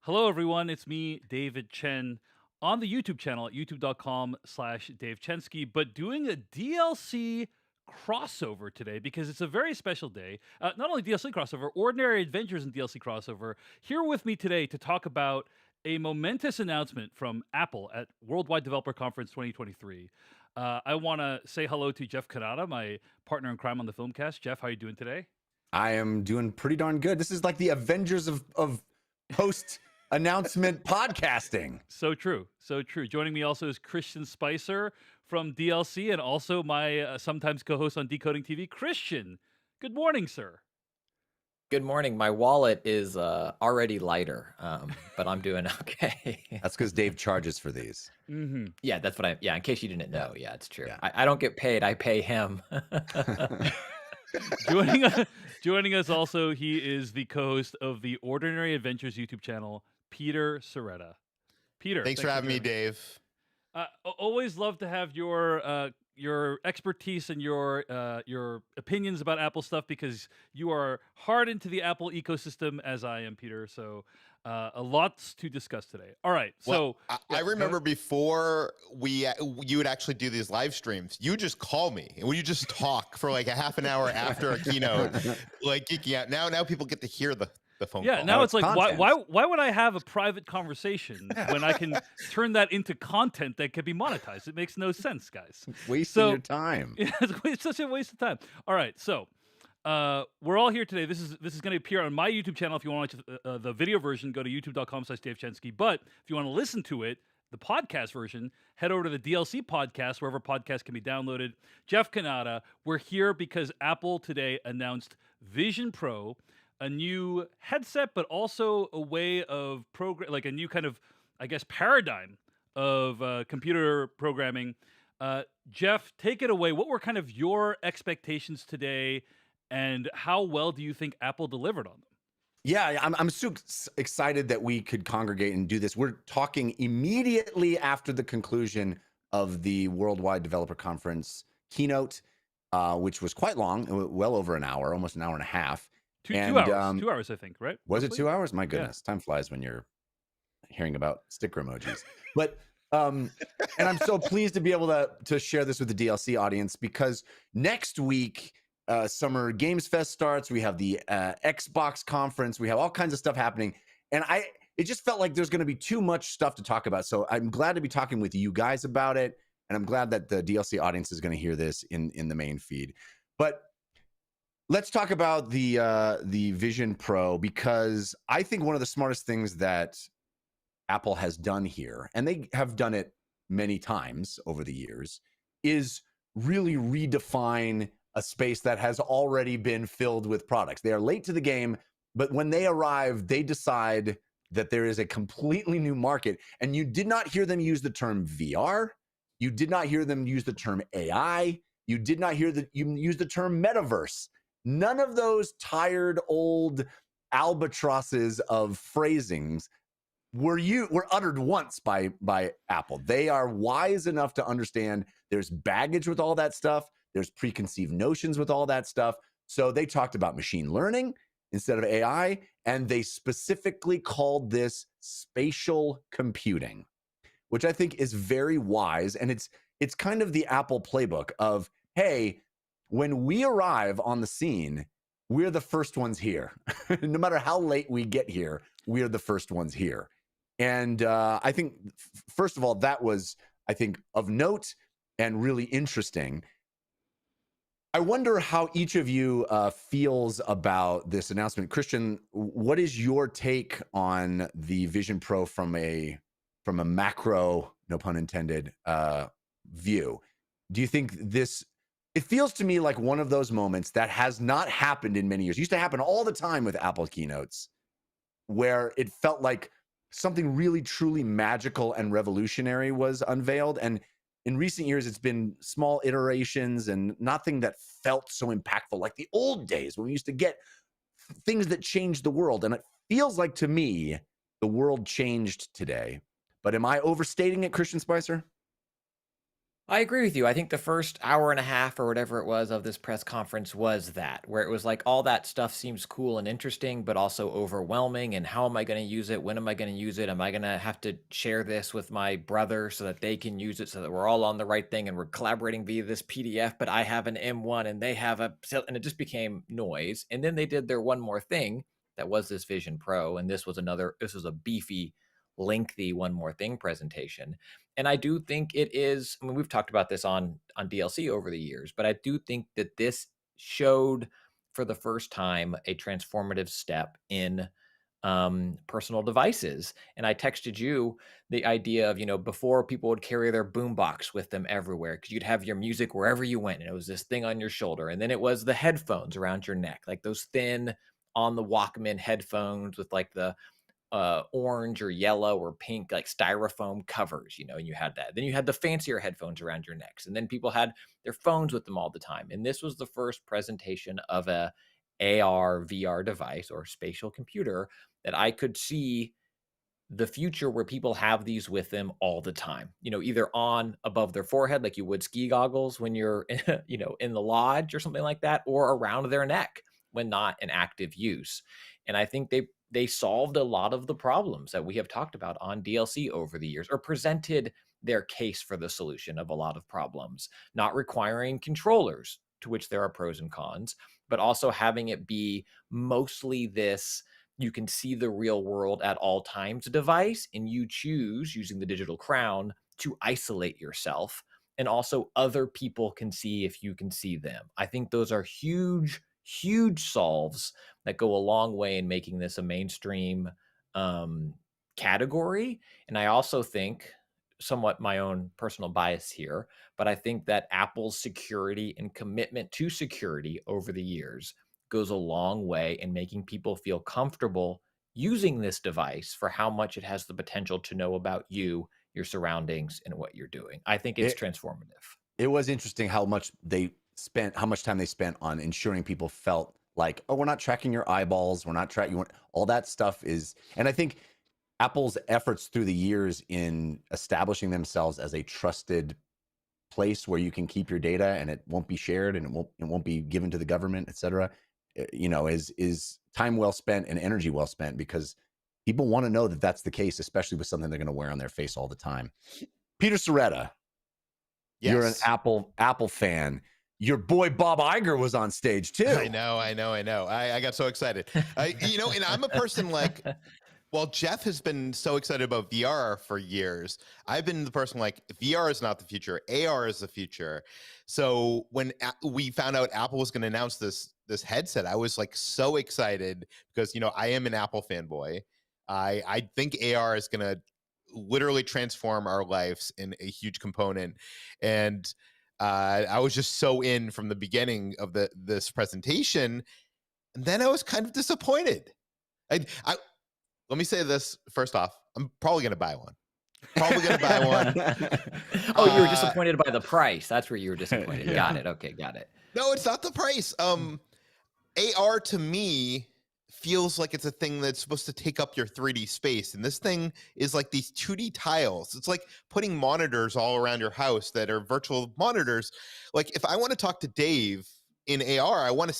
Hello, everyone. It's me, David Chen, on the YouTube channel at youtube.com/DaveChensky, but doing a DLC crossover today because it's a very special day. Not only DLC crossover, Ordinary Adventures and DLC crossover. Here with me today to talk about a momentous announcement from Apple at Worldwide Developer Conference 2023. I want to say hello to Jeff Cannata, my partner in crime on the Filmcast. Jeff, how are you doing today? I am doing pretty darn good. This is like the Avengers of post announcement podcasting. So true. So true. Joining me also is Christian Spicer from DLC and also my sometimes co-host on Decoding TV, Christian. Good morning, sir. Good morning. My wallet is already lighter, but I'm doing okay. That's because Dave charges for these. Mm-hmm. Yeah, that's what yeah, in case you didn't know. Yeah, it's true. Yeah. I don't get paid. I pay him. Joining us also, he is the co-host of the Ordinary Adventures YouTube channel, Peter Sciretta. Peter, thanks for having me, Dave. Always love to have your expertise and your opinions about Apple stuff because you are hard into the Apple ecosystem as I am, Peter. So a lots to discuss today. All right. Well, I remember before you would actually do these live streams, you just call me and you just talk for like a half an hour after a keynote, like geeking out. Now people get to hear the phone call. Now it's like content. why would I have a private conversation when I can turn that into content that could be monetized? It makes no sense, guys. Wasting your time. It's such a waste of time. All right, so we're all here today. This is going to appear on my YouTube channel. If you want to watch the video version, go to youtube.com/DaveChensky. But if you want to listen to it, the podcast version, head over to the DLC podcast, wherever podcasts can be downloaded. Jeff Cannata, we're here because Apple today announced Vision Pro, a new headset, but also a way of like a new kind of, I guess, paradigm of computer programming. Jeff, take it away. What were kind of your expectations today, and how well do you think Apple delivered on them? Yeah, I'm so excited that we could congregate and do this. We're talking immediately after the conclusion of the Worldwide Developer Conference keynote, which was quite long, well over an hour, almost an hour and a half. Two hours. 2 hours, I think, right? Was it 2 hours? My goodness, time flies when you're hearing about sticker emojis. But and I'm so pleased to be able to share this with the DLC audience because next week Summer Games Fest starts. We have the Xbox conference. We have all kinds of stuff happening, and it just felt like there's going to be too much stuff to talk about. So I'm glad to be talking with you guys about it, and I'm glad that the DLC audience is going to hear this in the main feed. But let's talk about the Vision Pro, because I think one of the smartest things that Apple has done here, and they have done it many times over the years, is really redefine a space that has already been filled with products. They are late to the game, but when they arrive, they decide that there is a completely new market. And you did not hear them use the term VR. You did not hear them use the term AI. You did not hear that you use the term metaverse. None of those tired old albatrosses of phrasings were uttered once by Apple. They are wise enough to understand there's baggage with all that stuff. There's preconceived notions with all that stuff. So they talked about machine learning instead of AI, and they specifically called this spatial computing, which I think is very wise. And it's kind of the Apple playbook of, hey, when we arrive on the scene, we're the first ones here. No matter how late we get here, we're the first ones here. And I think, first of all, that was, I think, of note and really interesting. I wonder how each of you feels about this announcement. Christian, what is your take on the Vision Pro from a macro, no pun intended, view? Do you think this? It feels to me like one of those moments that has not happened in many years. It used to happen all the time with Apple keynotes, where it felt like something really truly magical and revolutionary was unveiled. And in recent years, it's been small iterations and nothing that felt so impactful like the old days when we used to get things that changed the world. And it feels like, to me, the world changed today. But am I overstating it, Christian Spicer? I agree with you. I think the first hour and a half or whatever it was of this press conference was that, where it was like all that stuff seems cool and interesting, but also overwhelming. And how am I going to use it? When am I going to use it? Am I going to have to share this with my brother so that they can use it so that we're all on the right thing and we're collaborating via this PDF, but I have an M1 and they have and it just became noise. And then they did their one more thing that was this Vision Pro. And this was a beefy, lengthy one more thing presentation. And I do think it is, I mean, we've talked about this on DLC over the years, but I do think that this showed for the first time a transformative step in personal devices. And I texted you the idea of, before people would carry their boombox with them everywhere because you'd have your music wherever you went, and it was this thing on your shoulder. And then it was the headphones around your neck, like those thin on the Walkman headphones with like the orange or yellow or pink like styrofoam covers, and you had that. Then you had the fancier headphones around your necks, and then people had their phones with them all the time. And this was the first presentation of a AR VR device or spatial computer that I could see the future where people have these with them all the time, either on above their forehead like you would ski goggles when you're in the lodge or something like that, or around their neck when not in active use. And I think they solved a lot of the problems that we have talked about on DLC over the years, or presented their case for the solution of a lot of problems, not requiring controllers, to which there are pros and cons, but also having it be mostly this you can see the real world at all times device, and you choose, using the digital crown, to isolate yourself. And also other people can see if you can see them. I think those are huge, huge solves that go a long way in making this a mainstream category. And I also think, somewhat my own personal bias here, but I think that Apple's security and commitment to security over the years goes a long way in making people feel comfortable using this device for how much it has the potential to know about you, your surroundings, and what you're doing. I think it's transformative. It was interesting how much time they spent on ensuring people felt like, oh, we're not tracking your eyeballs, we're not tracking all that stuff is. And I think Apple's efforts through the years in establishing themselves as a trusted place where you can keep your data and it won't be shared and it won't be given to the government, et cetera, is time well spent and energy well spent, because people want to know that that's the case, especially with something they're going to wear on their face all the time. Peter Sciretta, Yes. you're an Apple fan. Your boy Bob Iger was on stage too. I know. I got so excited. And I'm a person like, well, Jeff has been so excited about VR for years. I've been the person like, VR is not the future. AR is the future. So when we found out Apple was going to announce this headset, I was like so excited because, I am an Apple fanboy. I think AR is going to literally transform our lives in a huge component. And I was just so in from the beginning of this presentation. And then I was kind of disappointed. Let me say this first off. I'm probably going to buy one. Oh, you were disappointed by the price. That's where you were disappointed. Yeah. Got it. Okay, got it. No, it's not the price. AR to me feels like it's a thing that's supposed to take up your 3D space. And this thing is like these 2D tiles. It's like putting monitors all around your house that are virtual monitors. Like if I want to talk to Dave in AR, I want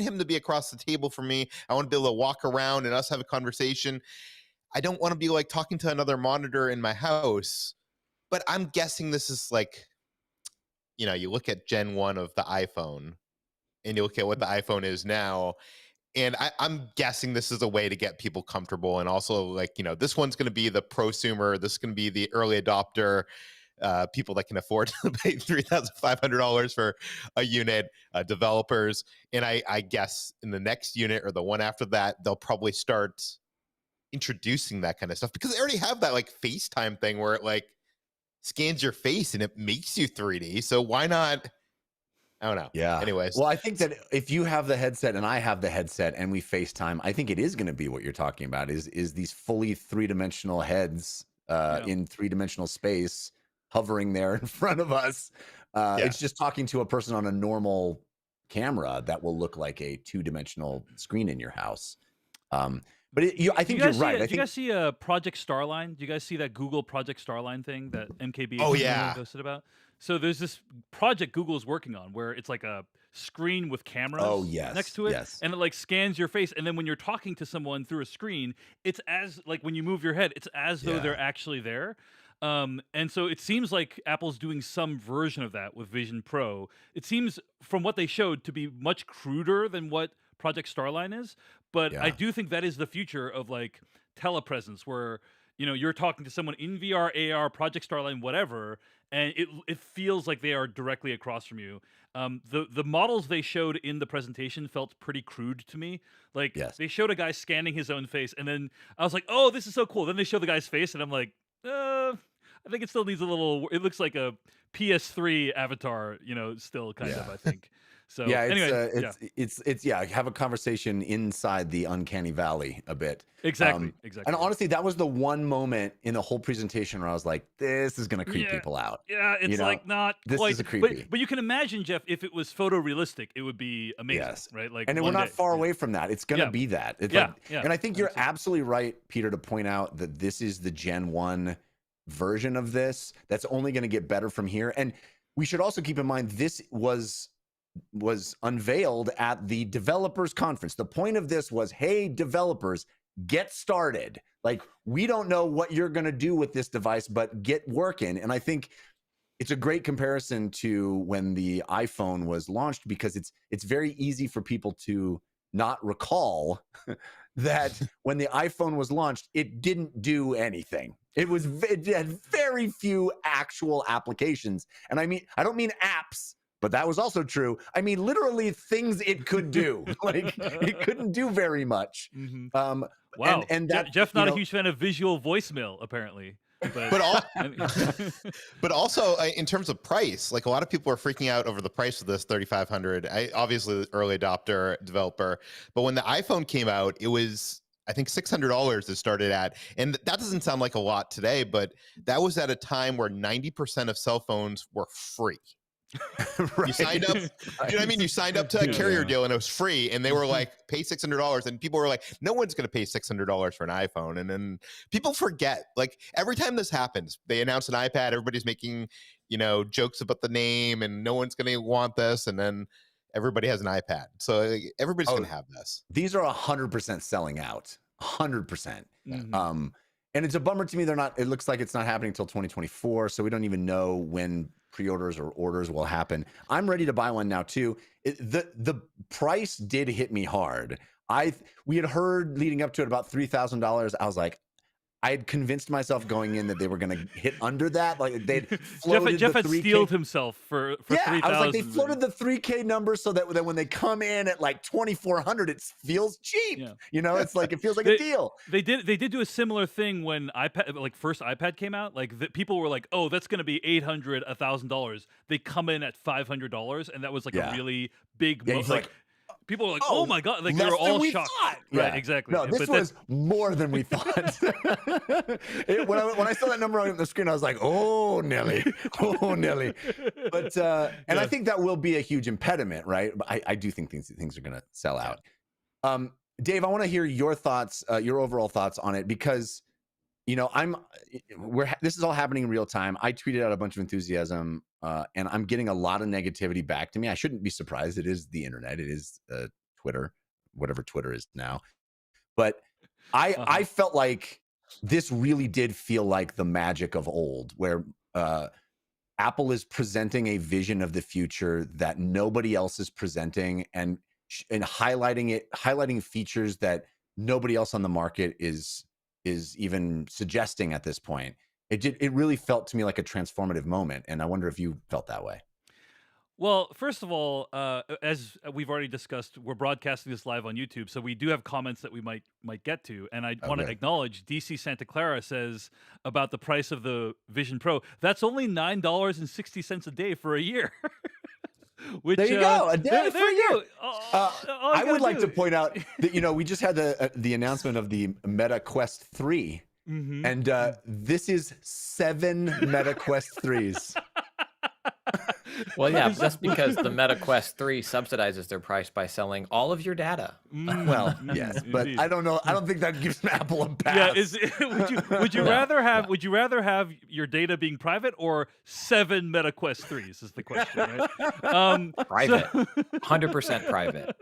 him to be across the table from me. I want to be able to walk around and us have a conversation. I don't want to be like talking to another monitor in my house. But I'm guessing this is like, you look at Gen 1 of the iPhone and you look at what the iPhone is now. And I'm guessing this is a way to get people comfortable. And also like, this one's going to be the prosumer. This is going to be the early adopter, people that can afford to pay $3,500 for a unit, developers. And I guess in the next unit or the one after that, they'll probably start introducing that kind of stuff, because they already have that like FaceTime thing where it like scans your face and it makes you 3D. So why not? I don't know. Yeah. Anyways. Well, I think that if you have the headset and I have the headset and we FaceTime, I think it is going to be what you're talking about is these fully three-dimensional heads in three-dimensional space hovering there in front of us. It's just talking to a person on a normal camera that will look like a two-dimensional screen in your house. But I think you're right. Do you guys see Project Starline? Do you guys see that Google Project Starline thing that MKB Oh, yeah. posted about? So there's this project Google is working on where it's like a screen with cameras next to it, and it like scans your face, and then when you're talking to someone through a screen, it's as like when you move your head, it's as though they're actually there. And so it seems like Apple's doing some version of that with Vision Pro. It seems, from what they showed, to be much cruder than what Project Starline is. But I do think that is the future of like telepresence, where you're talking to someone in VR, AR, Project Starline, whatever, and it feels like they are directly across from you. The models they showed in the presentation felt pretty crude to me. Like they showed a guy scanning his own face, and then I was like, "Oh, this is so cool." Then they show the guy's face, and I'm like, I think it still needs a little. It looks like a PS3 avatar, still kind of. I think. So anyway, it's have a conversation inside the uncanny valley a bit. Exactly. And honestly, that was the one moment in the whole presentation where I was like, this is gonna creep people out. Yeah, it's like not this quite. Is a creepy. But you can imagine, Jeff, if it was photorealistic, it would be amazing, right? Like, and we're not far away from that. It's gonna be that. It's and I think you're absolutely right, Peter, to point out that this is the Gen 1 version of this that's only going to get better from here. And we should also keep in mind this was unveiled at the developers conference. The point of this was, hey, developers, get started. Like, we don't know what you're going to do with this device, but get working. And I think it's a great comparison to when the iPhone was launched, because it's very easy for people to not recall that when the iPhone was launched, it didn't do anything. It had very few actual applications. And I don't mean apps, but that was also true. I mean, literally things it could do. Like, it couldn't do very much. Wow. And that, Jeff's not a huge fan of visual voicemail, apparently. But also in terms of price, like, a lot of people are freaking out over the price of this 3500. Obviously the early adopter developer, but when the iPhone came out, it was, I think, $600 it started at. And that doesn't sound like a lot today, but that was at a time where 90% of cell phones were free. Right. You signed up, you know what I mean? You signed up to a carrier deal and it was free, and they were like, pay $600. And people were like, no one's going to pay $600 for an iPhone. And then people forget, like, every time this happens, they announce an iPad, everybody's making, jokes about the name, and no one's going to want this. And then everybody has an iPad. So everybody's going to have this. These are 100% selling out. 100%. And it's a bummer to me. It looks like it's not happening until 2024. So we don't even know when pre-orders or orders will happen. I'm ready to buy one now too. The price did hit me hard. We had heard leading up to it about $3,000. I was like, I had convinced myself going in that they were going to hit under that. Like, they'd floated Jeff had 3K. steeled himself for 3,000. I was like, they floated the 3K number so that when they come in at like 2,400, it feels cheap. It's like, it feels like a deal. They did do a similar thing when first iPad came out. Like, people were like, oh, that's going to be $800, $1,000. They come in at $500, and that was like a really big. People were like, "Oh my god!" Like, they were all shocked. Right? Exactly. No, this was more than we thought. When I saw that number on the screen, I was like, "Oh, Nelly, oh, Nelly." But and I think that will be a huge impediment, right? But I do think things are going to sell out. Dave, I want to hear your thoughts, your overall thoughts on it, because this is all happening in real time. I tweeted out a bunch of enthusiasm, and I'm getting a lot of negativity back to me. I shouldn't be surprised. It is the internet. It is Twitter, whatever Twitter is now. But I felt like this really did feel like the magic of old, where Apple is presenting a vision of the future that nobody else is presenting, and highlighting features that nobody else on the market is even suggesting at this point. It really felt to me like a transformative moment, and I wonder if you felt that way. Well, first of all, as we've already discussed, we're broadcasting this live on YouTube, so we do have comments that we might get to, and I want to acknowledge DC Santa Clara says about the price of the Vision Pro, that's only $9.60 a day for a year. Which, there you go, a day for you. I would like to point out that we just had the announcement of the Meta Quest 3, and this is 7 Meta Quest 3s. Well, yeah, that's because the Meta Quest 3 subsidizes their price by selling all of your data. Well, yes, but indeed. I don't know. I don't think that gives Apple a pass. Yeah, would you No. rather have your data being private or 7 Meta Quest 3s is the question, right? Private. 100% private.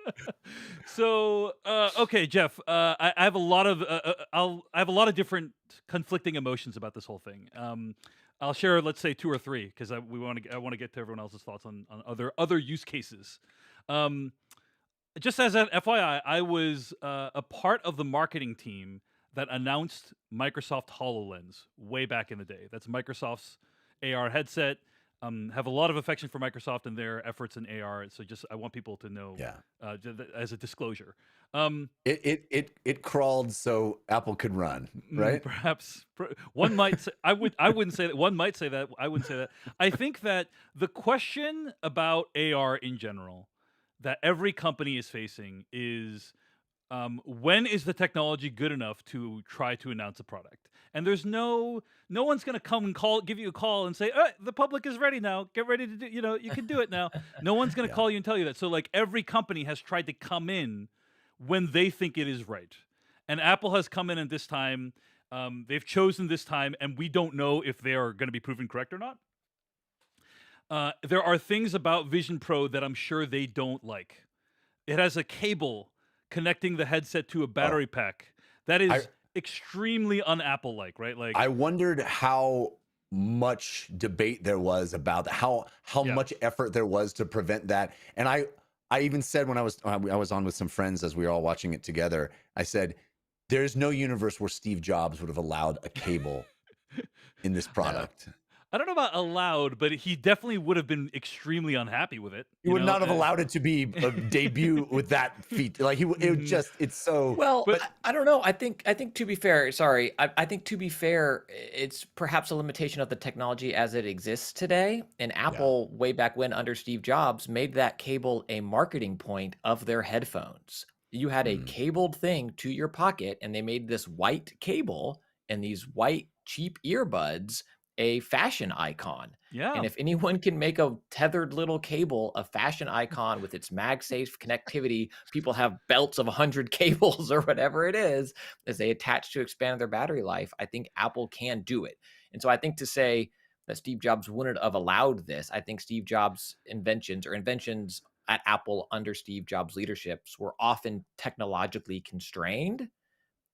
So okay, Jeff, I have a lot of I have a lot of different conflicting emotions about this whole thing. I'll share, let's say, 2 or 3 because I want to get to everyone else's thoughts on other use cases. Just as an FYI, I was a part of the marketing team that announced Microsoft HoloLens way back in the day. That's Microsoft's AR headset. Have a lot of affection for Microsoft and their efforts in AR. So just I want people to know, Yeah. As a disclosure. It crawled so Apple could run, right? Perhaps one might say, I wouldn't say that. One might say that. I wouldn't say that. I think that the question about AR in general that every company is facing is when is the technology good enough to try to announce a product? And there's no one's going to come and give you a call and say, the public is ready now. Get ready to do, you can do it now. No one's going to call you and tell you that. So like every company has tried to come in when they think it is right. And Apple has come in at this time. They've chosen this time, and we don't know if they are going to be proven correct or not. There are things about Vision Pro that I'm sure they don't like. It has a cable connecting the headset to a battery pack. That is extremely un-Apple-like, right? Like I wondered how much debate there was about how much effort there was to prevent that. And I even said when I was on with some friends as we were all watching it together, I said, there's no universe where Steve Jobs would have allowed a cable in this product. I don't know about allowed, but he definitely would have been extremely unhappy with it. He would not have allowed it to be a debut with that feat. Like it's so. Well, but I don't know. I think to be fair, I think to be fair, it's perhaps a limitation of the technology as it exists today. And Apple, way back when under Steve Jobs, made that cable a marketing point of their headphones. You had a cabled thing to your pocket, and they made this white cable and these white cheap earbuds a fashion icon. Yeah. And if anyone can make a tethered little cable a fashion icon with its MagSafe connectivity, people have belts of 100 cables or whatever it is as they attach to expand their battery life. I think Apple can do it. And so I think to say that Steve Jobs wouldn't have allowed this, I think Steve Jobs' inventions at Apple under Steve Jobs' leaderships were often technologically constrained.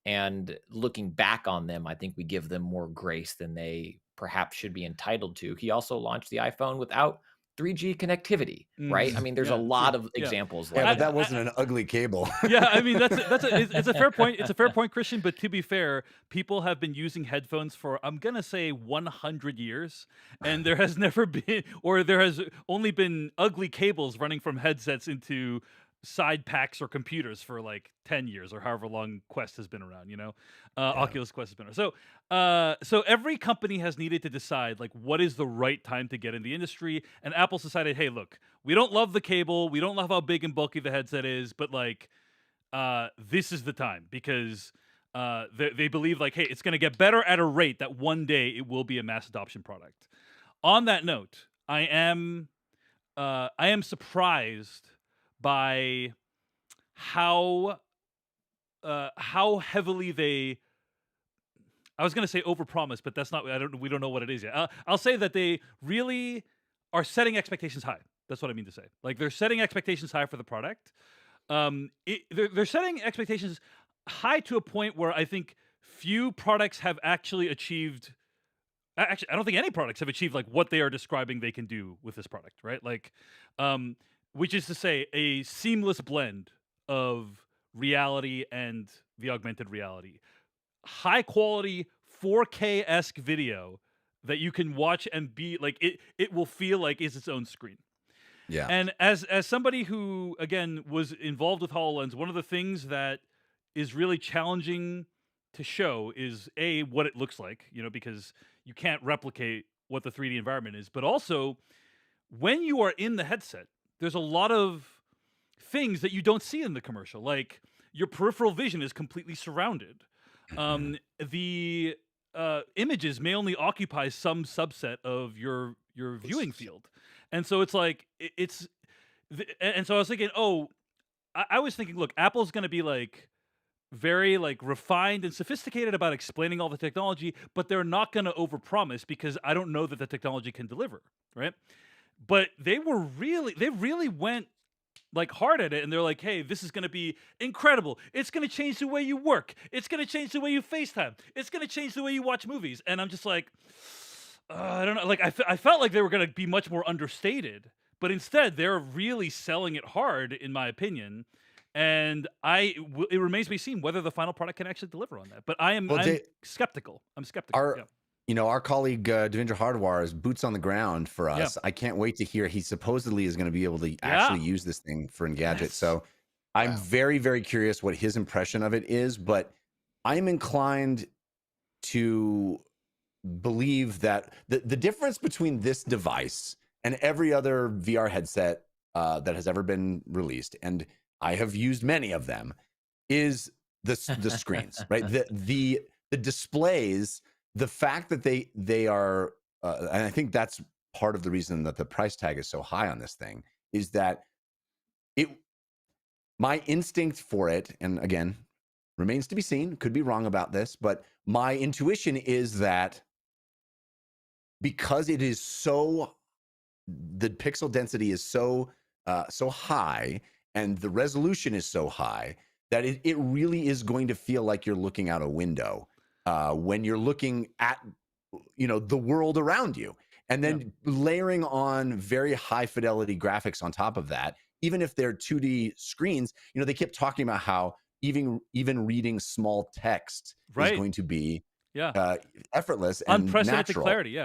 And looking back on them, I think we give them more grace than they perhaps should be entitled to. He also launched the iPhone without 3G connectivity, right? I mean, there's a lot of examples. Yeah, but that wasn't an ugly cable. Yeah, I mean it's a fair point. It's a fair point, Christian. But to be fair, people have been using headphones for, I'm gonna say, 100 years, and there has never been, or there has only been ugly cables running from headsets into side packs or computers for like 10 years or however long Quest has been around, Oculus Quest has been around. So every company has needed to decide like what is the right time to get in the industry, and Apple's decided, hey, look, we don't love the cable, we don't love how big and bulky the headset is, but like this is the time because they believe like, hey, it's going to get better at a rate that one day it will be a mass adoption product. On that note, I am surprised by how heavily they, I was going to say overpromise, but that's not, we don't know what it is yet. I'll say that they really are setting expectations high. That's what I mean to say. Like they're setting expectations high for the product. They're setting expectations high to a point where I think few products have actually achieved. Actually, I don't think any products have achieved like what they are describing they can do with this product, right? Like, which is to say, a seamless blend of reality and the augmented reality. High quality 4K-esque video that you can watch and be like, it will feel like is its own screen. Yeah. And as somebody who, again, was involved with HoloLens, one of the things that is really challenging to show is A, what it looks like, because you can't replicate what the 3D environment is, but also when you are in the headset, there's a lot of things that you don't see in the commercial. Like your peripheral vision is completely surrounded. The images may only occupy some subset of your viewing field. And so it's like and so I was thinking, oh, I was thinking, look, Apple's going to be like very like refined and sophisticated about explaining all the technology, but they're not going to overpromise because I don't know that the technology can deliver, right? But they really went like hard at it, and they're like, hey, this is going to be incredible. It's going to change the way you work. It's going to change the way you FaceTime. It's going to change the way you watch movies. And I'm just like, I don't know. Like I felt like they were going to be much more understated, but instead they're really selling it hard, in my opinion. And it remains to be seen whether the final product can actually deliver on that. But I'm skeptical. I'm skeptical. Our, Yeah. you know, our colleague Devendra Hardwar is boots on the ground for us. Yeah. I can't wait to hear. He supposedly is going to be able to actually use this thing for Engadget. Yes. So I'm very, very curious what his impression of it is. But I'm inclined to believe that the difference between this device and every other VR headset that has ever been released, and I have used many of them, is the screens, right? The displays, the fact that they are, and I think that's part of the reason that the price tag is so high on this thing, is that my instinct for it, and again, remains to be seen, could be wrong about this, but my intuition is that because it is so, the pixel density is so high and the resolution is so high that it really is going to feel like you're looking out a window when you're looking at, you know, the world around you. And then layering on very high fidelity graphics on top of that, even if they're 2D screens, you know, they kept talking about how even reading small text is going to be effortless and unprecedented natural. clarity.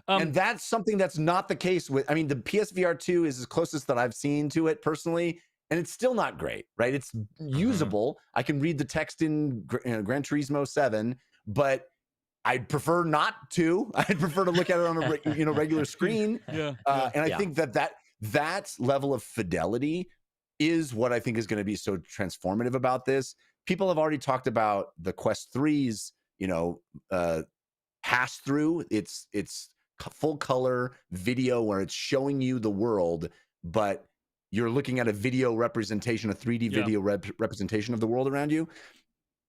And that's something that's not the case with, I mean, the PSVR 2 is the closest that I've seen to it personally, and it's still not great, right? It's usable. I can read the text in Gran Turismo 7, but I'd prefer not to. I'd prefer to look at it on a regular screen. And I think that level of fidelity is what I think is going to be so transformative about this. People have already talked about the Quest 3's, you know, pass through. It's full color video where it's showing you the world, but you're looking at a video representation, a 3D video representation of the world around you.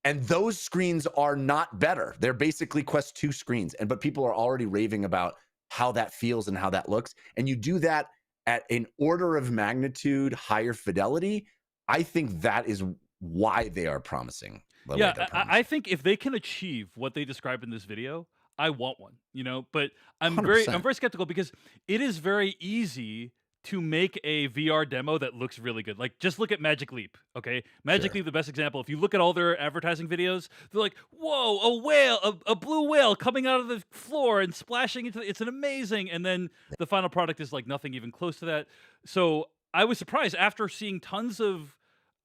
And those screens are not better. They're basically Quest 2 screens. But people are already raving about how that feels and how that looks. And you do that at an order of magnitude higher fidelity. I think that is why they are promising. I think if they can achieve what they described in this video, I want one, you know, but I'm 100%. very skeptical because it is very easy to make a VR demo that looks really good. Like, just look at Magic Leap, okay? Magic Leap, the best example. If you look at all their advertising videos, they're like, whoa, a whale, a blue whale coming out of the floor and splashing into it's an amazing. And then the final product is like nothing even close to that. So I was surprised after seeing tons of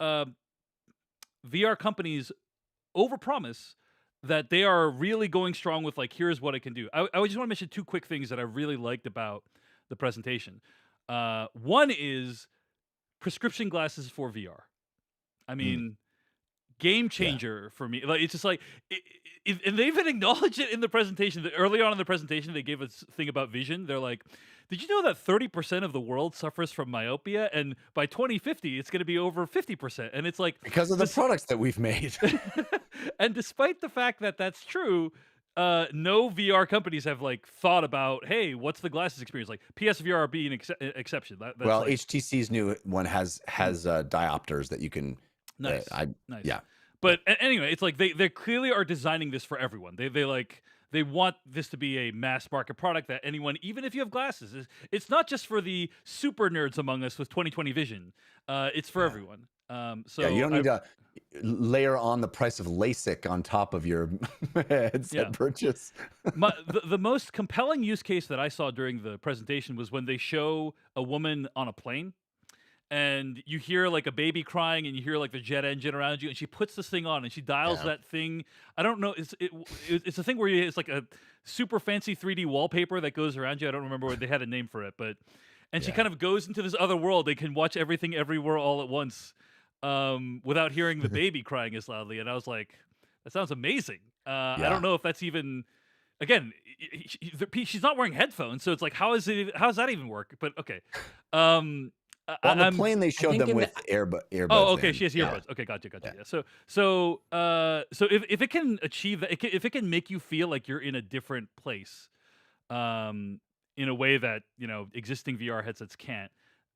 VR companies overpromise that they are really going strong with like, here's what it can do. I just want to mention two quick things that I really liked about the presentation. One is prescription glasses for VR. I mean, game changer for me. Like, it's just like, and they even acknowledged it in the presentation. Early on in the presentation, they gave us a thing about vision. They're like, did you know that 30% of the world suffers from myopia? And by 2050, it's going to be over 50%. And it's like, because of the products that we've made. And despite the fact that that's true, no VR companies have like thought about, hey, what's the glasses experience like? PSVR being an exception. That's well, like, HTC's new one has diopters that you can. Nice. Yeah. But anyway, it's like they clearly are designing this for everyone. They want this to be a mass market product that anyone, even if you have glasses, it's not just for the super nerds among us with 20/20 vision. It's for everyone. So you don't need to layer on the price of LASIK on top of your headset purchase. The most compelling use case that I saw during the presentation was when they show a woman on a plane and you hear like a baby crying and you hear like the jet engine around you and she puts this thing on and she dials that thing. I don't know. It's a thing where it's like a super fancy 3D wallpaper that goes around you. I don't remember what they had a name for it, but she kind of goes into this other world. They can watch everything everywhere all at once. Without hearing the baby crying as loudly. And I was like, that sounds amazing. I don't know if that's even again, she's not wearing headphones, so it's like, how does that even work? But okay, On the I'm plane, they showed think them in with the- earbuds. Oh, okay. She in. has earbuds. Okay, gotcha. Yeah. So if it can achieve that, if it can make you feel like you're in a different place, in a way that existing VR headsets can't,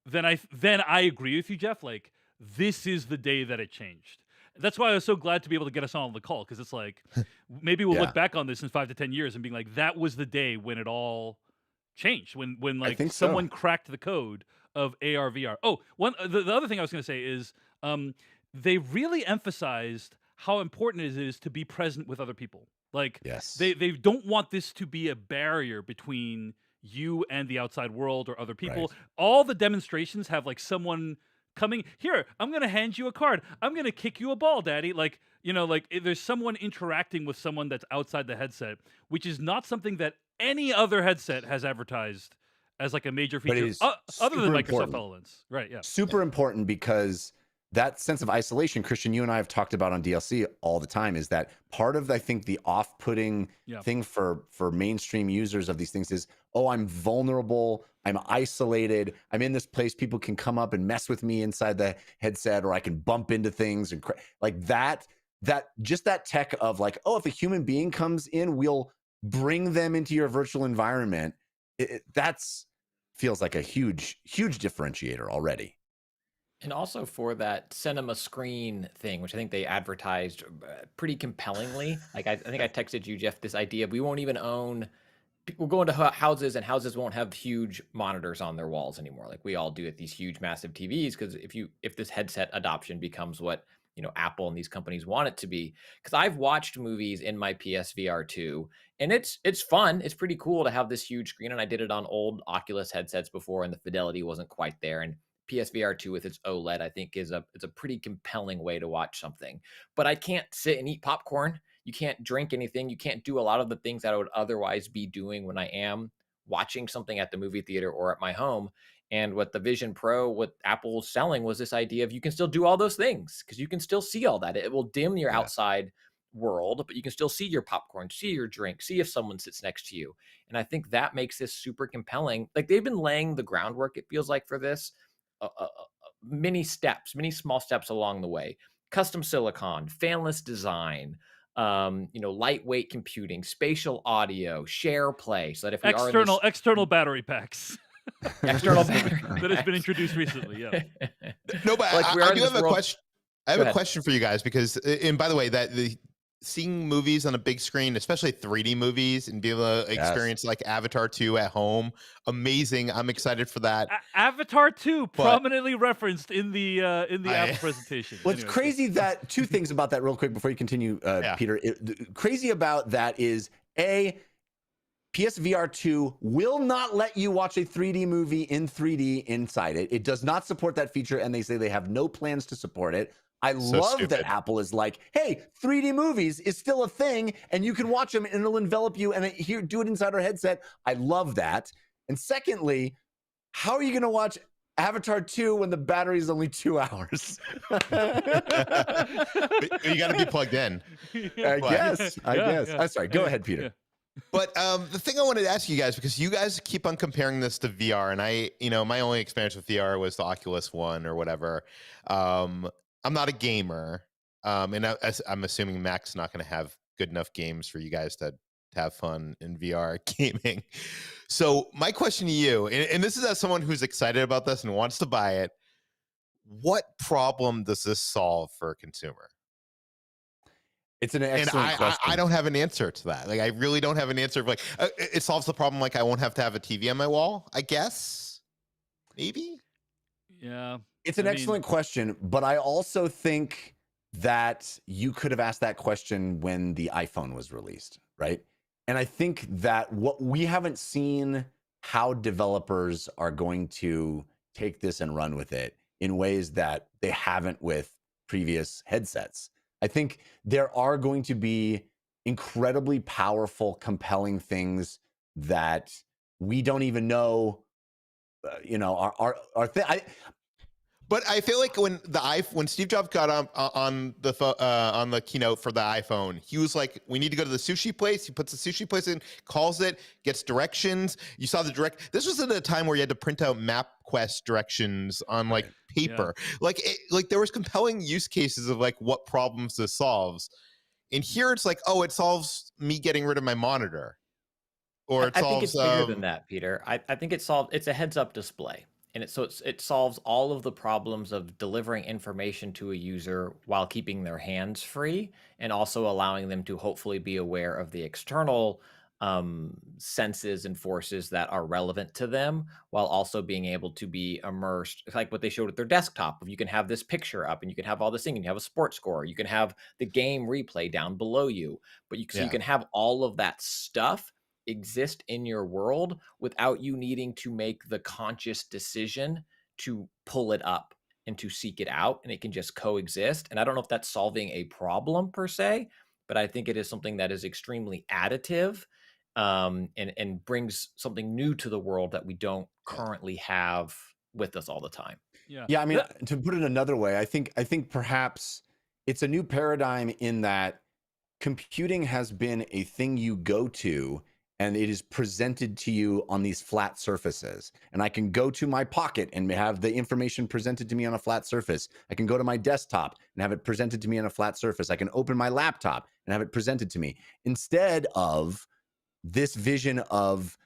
then I agree with you, Jeff. Like, this is the day that it changed. That's why I was so glad to be able to get us on the call, because it's like maybe we'll Yeah. look back on this in 5 to 10 years and being like, that was the day when it all changed, when like think so. someone cracked the code of AR VR. Oh, the other thing I was going to say is they really emphasized how important it is to be present with other people. Like, Yes. they don't want this to be a barrier between you and the outside world or other people. Right. All the demonstrations have like someone coming here. I'm going to hand you a card. I'm going to kick you a ball, daddy. Like, there's someone interacting with someone that's outside the headset, which is not something that any other headset has advertised as like a major But it feature, is other than super Microsoft important. HoloLens. Right, yeah. Super important, because that sense of isolation, Christian, you and I have talked about on DLC all the time, is that part of, I think, the off-putting thing for mainstream users of these things is, oh, I'm vulnerable, I'm isolated, I'm in this place, people can come up and mess with me inside the headset, or I can bump into things and like that just that tech of like, oh, if a human being comes in, we'll bring them into your virtual environment. That's feels like a huge differentiator already. And also for that cinema screen thing, which I think they advertised pretty compellingly. Like, I think I texted you, Jeff, this idea of we won't even own. We'll go into houses, and houses won't have huge monitors on their walls anymore, like we all do at these huge, massive TVs. Because if this headset adoption becomes what Apple and these companies want it to be, because I've watched movies in my PSVR 2, and it's fun. It's pretty cool to have this huge screen, and I did it on old Oculus headsets before, and the fidelity wasn't quite there. And PSVR 2 with its OLED, I think, it's a pretty compelling way to watch something. But I can't sit and eat popcorn. You can't drink anything. You can't do a lot of the things that I would otherwise be doing when I am watching something at the movie theater or at my home. And what the Vision Pro, what Apple was selling, was this idea of you can still do all those things, because you can still see all that. It will dim your outside world, but you can still see your popcorn, see your drink, see if someone sits next to you. And I think that makes this super compelling. Like, they've been laying the groundwork, it feels like, for this. Many small steps along the way. Custom silicon, fanless design, lightweight computing, spatial audio, share play, so that if we external battery packs. External battery that has been introduced recently. Yeah. No, but Like, I do have a question. I have Go a ahead. question for you guys, because, and by the way, seeing movies on a big screen, especially 3D movies, and be able to experience like Avatar 2 at home, amazing. I'm excited for that. Avatar 2 prominently referenced in the Apple presentation. What's Anyways, crazy that two things about that real quick before you continue, Peter. Crazy about that is PSVR 2 will not let you watch a 3D movie in 3D inside it. It does not support that feature, and they say they have no plans to support it. I love that Apple is like, hey, 3D movies is still a thing, and you can watch them, and it'll envelop you, and do it inside our headset. I love that. And secondly, how are you going to watch Avatar 2 when the battery is only 2 hours? You got to be plugged in. I guess. I'm sorry. Go ahead, Peter. Yeah. But the thing I wanted to ask you guys, because you guys keep on comparing this to VR, and my only experience with VR was the Oculus One or whatever. I'm not a gamer, and I'm assuming Mac's not going to have good enough games for you guys to have fun in VR gaming. So my question to you, and this is as someone who's excited about this and wants to buy it, what problem does this solve for a consumer? It's an excellent question. I don't have an answer to that. Like, I really don't have an answer. Of like, it solves the problem. Like, I won't have to have a TV on my wall, I guess. Maybe. Yeah. It's an excellent question, but I also think that you could have asked that question when the iPhone was released, right? And I think that what we haven't seen how developers are going to take this and run with it in ways that they haven't with previous headsets. I think there are going to be incredibly powerful, compelling things that we don't even know, are But I feel like when Steve Jobs got on the keynote for the iPhone, he was like, "We need to go to the sushi place." He puts the sushi place in, calls it, gets directions. You saw the This was at a time where you had to print out MapQuest directions on like paper. Like there was compelling use cases of like what problems this solves. And here it's like, oh, it solves me getting rid of my monitor, or it I think solves. it's bigger than that, Peter. I think it's a heads-up display, and it solves all of the problems of delivering information to a user while keeping their hands free, and also allowing them to hopefully be aware of the external senses and forces that are relevant to them, while also being able to be immersed, like what they showed at their desktop. You can have this picture up, and you can have all this thing, and you have a sports score, you can have the game replay down below you, but so you can have all of that stuff exist in your world without you needing to make the conscious decision to pull it up and to seek it out, and it can just coexist. And I don't know if that's solving a problem per se, but I think it is something that is extremely additive, and brings something new to the world that we don't currently have with us all the time. Yeah, I mean, to put it another way, I think perhaps it's a new paradigm in that computing has been a thing you go to, and it is presented to you on these flat surfaces. And I can go to my pocket and have the information presented to me on a flat surface. I can go to my desktop and have it presented to me on a flat surface. I can open my laptop and have it presented to me, instead of this vision of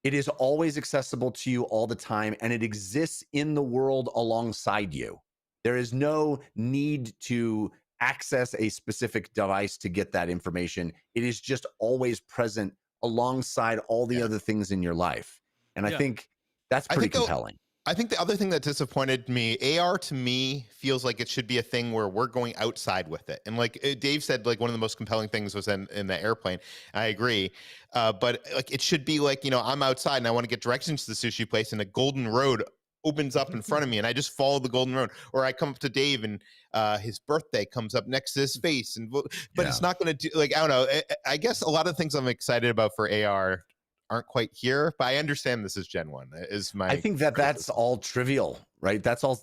it is always accessible to you all the time, and it exists in the world alongside you. There is no need to access a specific device to get that information. It is just always present alongside all the other things in your life. And I think that's pretty compelling. I think the other thing that disappointed me, AR to me feels like it should be a thing where we're going outside with it. And like Dave said, like one of the most compelling things was in the airplane. I agree. But like it should be like, I'm outside and I want to get directions to the sushi place, and a golden road opens up in front of me, and I just follow the golden road. Or I come up to Dave and his birthday comes up next to his face, but it's not going to do, like, I don't know. I guess a lot of things I'm excited about for AR aren't quite here, but I understand this is Gen 1 is my. I think that's all trivial, right? That's all.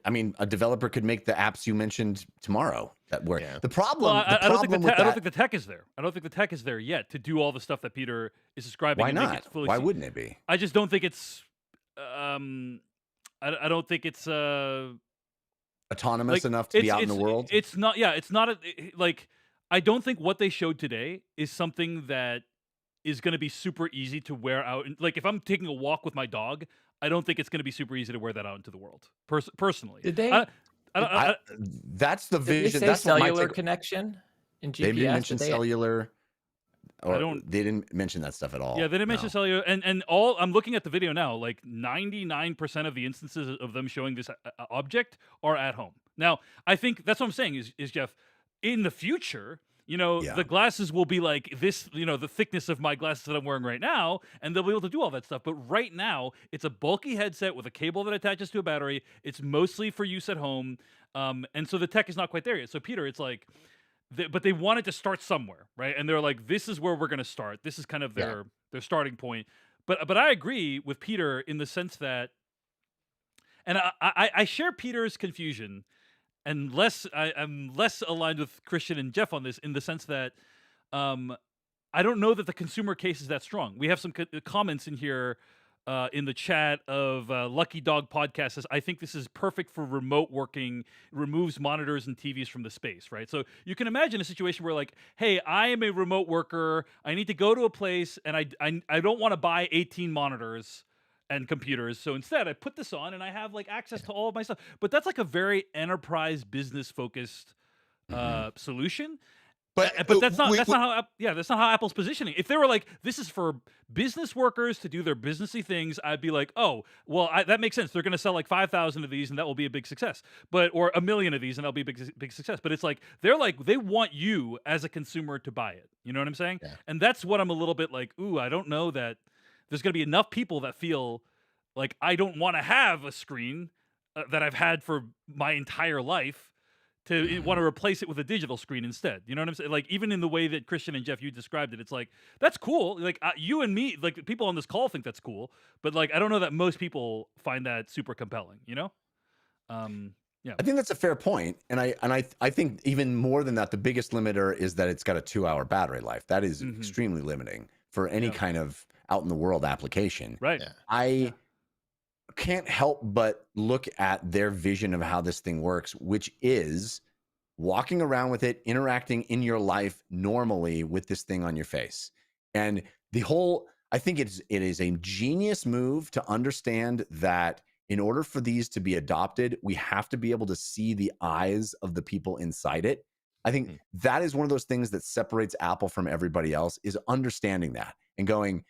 I mean, a developer could make the apps you mentioned tomorrow that work. The problem, I don't think the tech is there. I don't think the tech is there yet to do all the stuff that Peter is describing. Why not? Why wouldn't it be? I just don't think it's. I don't think it's autonomous enough to be out in the world. It's not. Yeah, it's not like. I don't think what they showed today is something that is going to be super easy to wear out. Like if I'm taking a walk with my dog, I don't think it's going to be super easy to wear that out into the world. Personally, did they? That's the vision. That's cellular connection in GPS. They didn't mention cellular. They didn't mention that stuff at all. Yeah, they didn't mention cellular, and all. I'm looking at the video now. Like 99% of the instances of them showing this object are at home. Now, I think that's what I'm saying is Jeff. In the future, the glasses will be like this. The thickness of my glasses that I'm wearing right now, and they'll be able to do all that stuff. But right now, it's a bulky headset with a cable that attaches to a battery. It's mostly for use at home, and so the tech is not quite there yet. So Peter, it's like. But they wanted to start somewhere, right? And they're like, this is where we're going to start. This is kind of their starting point. But I agree with Peter in the sense that, and I share Peter's confusion, and I'm less aligned with Christian and Jeff on this in the sense that I don't know that the consumer case is that strong. We have some comments in here in the chat of Lucky Dog Podcast says, I think this is perfect for remote working, removes monitors and TVs from the space, right? So you can imagine a situation where like, hey, I am a remote worker. I need to go to a place and I don't want to buy 18 monitors and computers. So instead I put this on and I have like access to all of my stuff. But that's like a very enterprise business focused solution. But that's not how Apple's positioning. If they were like, this is for business workers to do their businessy things, I'd be like, oh, well, that makes sense. They're going to sell like 5,000 of these, and that will be a big success. Or 1 million of these, and that'll be a big success. But it's like they want you as a consumer to buy it. You know what I'm saying? Yeah. And that's what I'm a little bit like. Ooh, I don't know that there's going to be enough people that feel like I don't want to have a screen that I've had for my entire life. To want to replace it with a digital screen instead. You know what I'm saying? Like, even in the way that Christian and Jeff, you described it, it's like, that's cool. Like, you and me, like, people on this call think that's cool. But, like, I don't know that most people find that super compelling, you know? Yeah. I think that's a fair point, and I think even more than that, the biggest limiter is that it's got a 2-hour battery life. That is extremely limiting for any kind of out in the world application. Right. Yeah. I can't help but look at their vision of how this thing works, which is walking around with it, interacting in your life normally with this thing on your face. And I think it is a genius move to understand that in order for these to be adopted, we have to be able to see the eyes of the people inside it. I think that is one of those things that separates Apple from everybody else, is understanding that and going,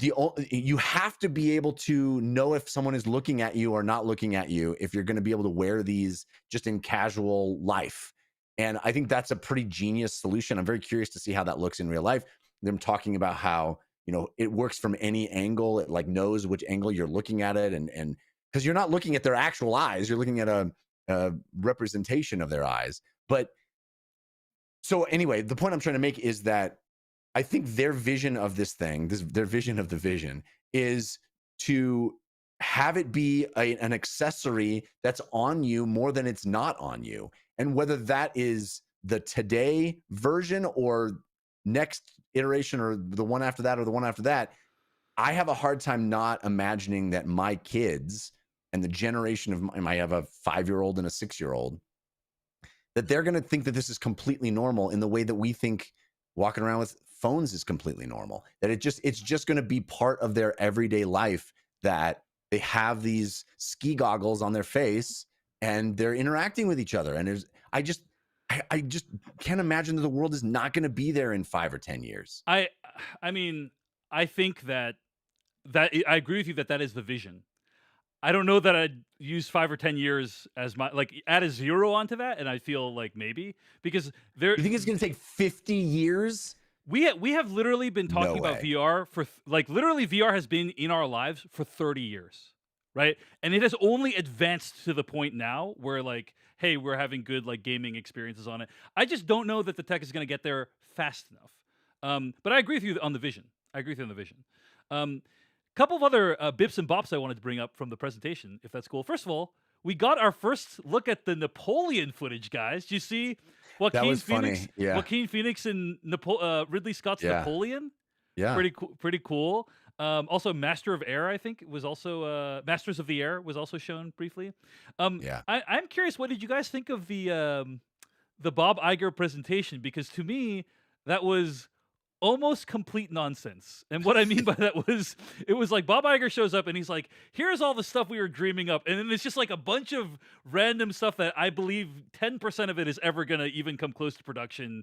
you have to be able to know if someone is looking at you or not looking at you if you're going to be able to wear these just in casual life. And I think that's a pretty genius solution. I'm very curious to see how that looks in real life. Them talking about how, it works from any angle. It like knows which angle you're looking at it. And because you're not looking at their actual eyes, you're looking at a representation of their eyes. But so anyway, the point I'm trying to make is that I think their vision of this thing, their vision of the vision, is to have it be an accessory that's on you more than it's not on you. And whether that is the today version or next iteration or the one after that or the one after that, I have a hard time not imagining that my kids and the generation of I have a 5-year-old and a 6-year-old, that they're going to think that this is completely normal in the way that we think walking around with phones is completely normal, that it's just going to be part of their everyday life, that they have these ski goggles on their face and they're interacting with each other. And I just can't imagine that the world is not going to be there in 5 or 10 years. I mean, I think that I agree with you that is the vision. I don't know that I'd use 5 or 10 years as my, like, add a 0 onto that, and I feel like maybe, because You think it's going to take 50 years? we have literally been talking about VR for literally VR has been in our lives for 30 years, right? And it has only advanced to the point now where, like, hey, we're having good like gaming experiences on it. I just don't know that the tech is going to get there fast enough. But I agree with you on the vision. Couple of other bips and bops I wanted to bring up from the presentation, if that's cool. First of all, we got our first look at the Napoleon footage, guys. Did you see Joaquin Phoenix? Funny. Yeah. Joaquin Phoenix and Ridley Scott's Napoleon. Yeah. Pretty cool. Also, Master of Air, I think, was also Masters of the Air was also shown briefly. Yeah. I'm curious, what did you guys think of the Bob Iger presentation? Because to me, that was almost complete nonsense. And what I mean by that was, it was like Bob Iger shows up and he's like, here's all the stuff we were dreaming up. And then it's just like a bunch of random stuff that I believe 10% of it is ever going to even come close to production.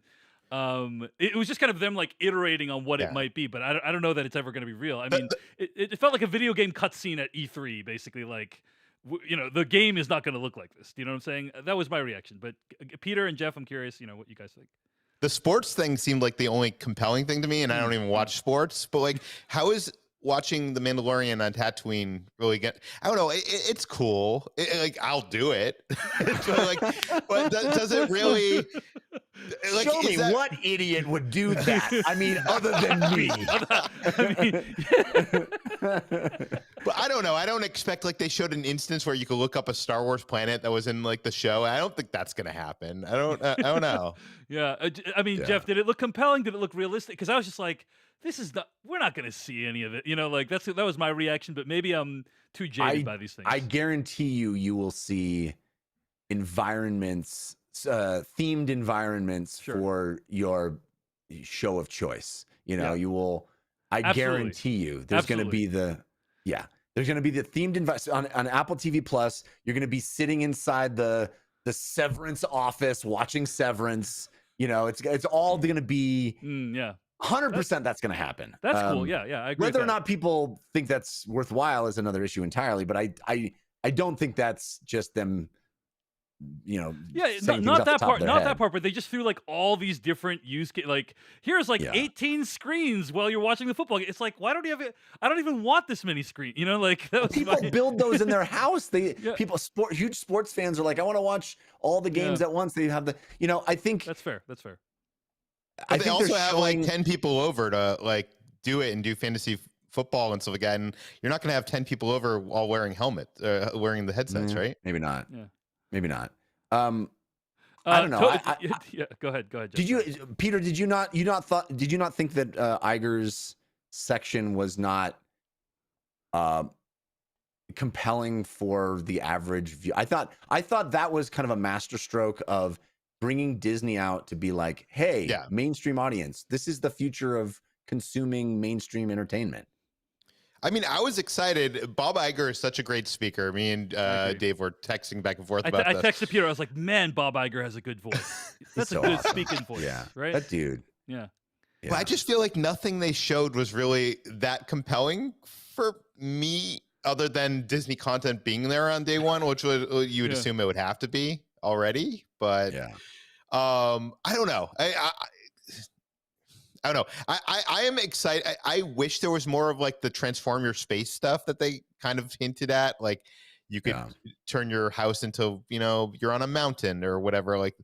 It was just kind of them like iterating on what it might be, but I don't know that it's ever going to be real. I mean, it felt like a video game cutscene at E3, basically. Like, the game is not going to look like this. Do you know what I'm saying? That was my reaction. But Peter and Jeff, I'm curious, what you guys think. The sports thing seemed like the only compelling thing to me, and I don't even watch sports. But like, how is watching The Mandalorian on Tatooine really get? I don't know. It's cool. Like, I'll do it. But does it really? Like, show me what idiot would do that. I mean, other than me. But I don't know. I don't expect, like, they showed an instance where you could look up a Star Wars planet that was in like the show. I don't think that's gonna happen. I don't know. Yeah. I mean, Jeff, did it look compelling? Did it look realistic? Because I was just like, we're not going to see any of it. Like that was my reaction, but maybe I'm too jaded by these things. I guarantee you will see environments, themed environments for your show of choice. You will, I guarantee you there's going to be there's going to be the themed environment on Apple TV Plus. You're going to be sitting inside the Severance office watching Severance. It's all going to be 100% that's going to happen. That's cool. Yeah, I agree. Whether or not people think that's worthwhile is another issue entirely. But I don't think that's just them. Not that part, but they just threw like all these different use cases. Like, here's like 18 screens while you're watching the football game. It's like, why don't you have it? I don't even want this many screens. Like, that was people build those in their house. Huge sports fans are like, I want to watch all the games at once. They have I think that's fair. But they also have like 10 people over to like do it and do fantasy football and stuff like that, and you're not going to have 10 people over all wearing wearing the headsets, right? Maybe not. Yeah. Maybe not. I don't know. Yeah, go ahead. Jeff. Did you, Peter? Did you not think that Iger's section was not compelling for the average view? I thought that was kind of a masterstroke of bringing Disney out to be like, hey, mainstream audience, this is the future of consuming mainstream entertainment. I mean, I was excited. Bob Iger is such a great speaker. Me and Dave were texting back and forth about I texted Peter. I was like, man, Bob Iger has a good voice. That's a good speaking voice. Yeah, right? That dude. Yeah. But I just feel like nothing they showed was really that compelling for me, other than Disney content being there on day one, which you would assume it would have to be already. But I don't know. I don't know. I am excited. I wish there was more of like the transform your space stuff that they kind of hinted at. Like you could turn your house into, you're on a mountain or whatever. Like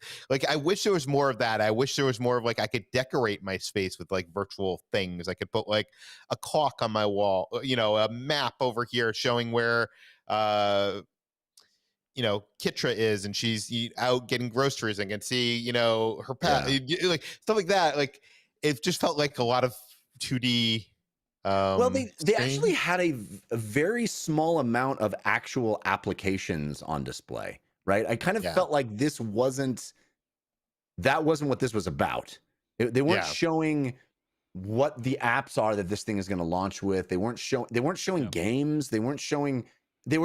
I wish there was more of that. I wish there was more of like, I could decorate my space with like virtual things. I could put like a clock on my wall, a map over here showing where, Kitra is, and she's out getting groceries. I can see, her path, like stuff like that. Like, it just felt like a lot of 2D. Well, they actually had a very small amount of actual applications on display, right? I kind of felt like that wasn't what this was about. They weren't showing what the apps are that this thing is going to launch with. They weren't showing games. They were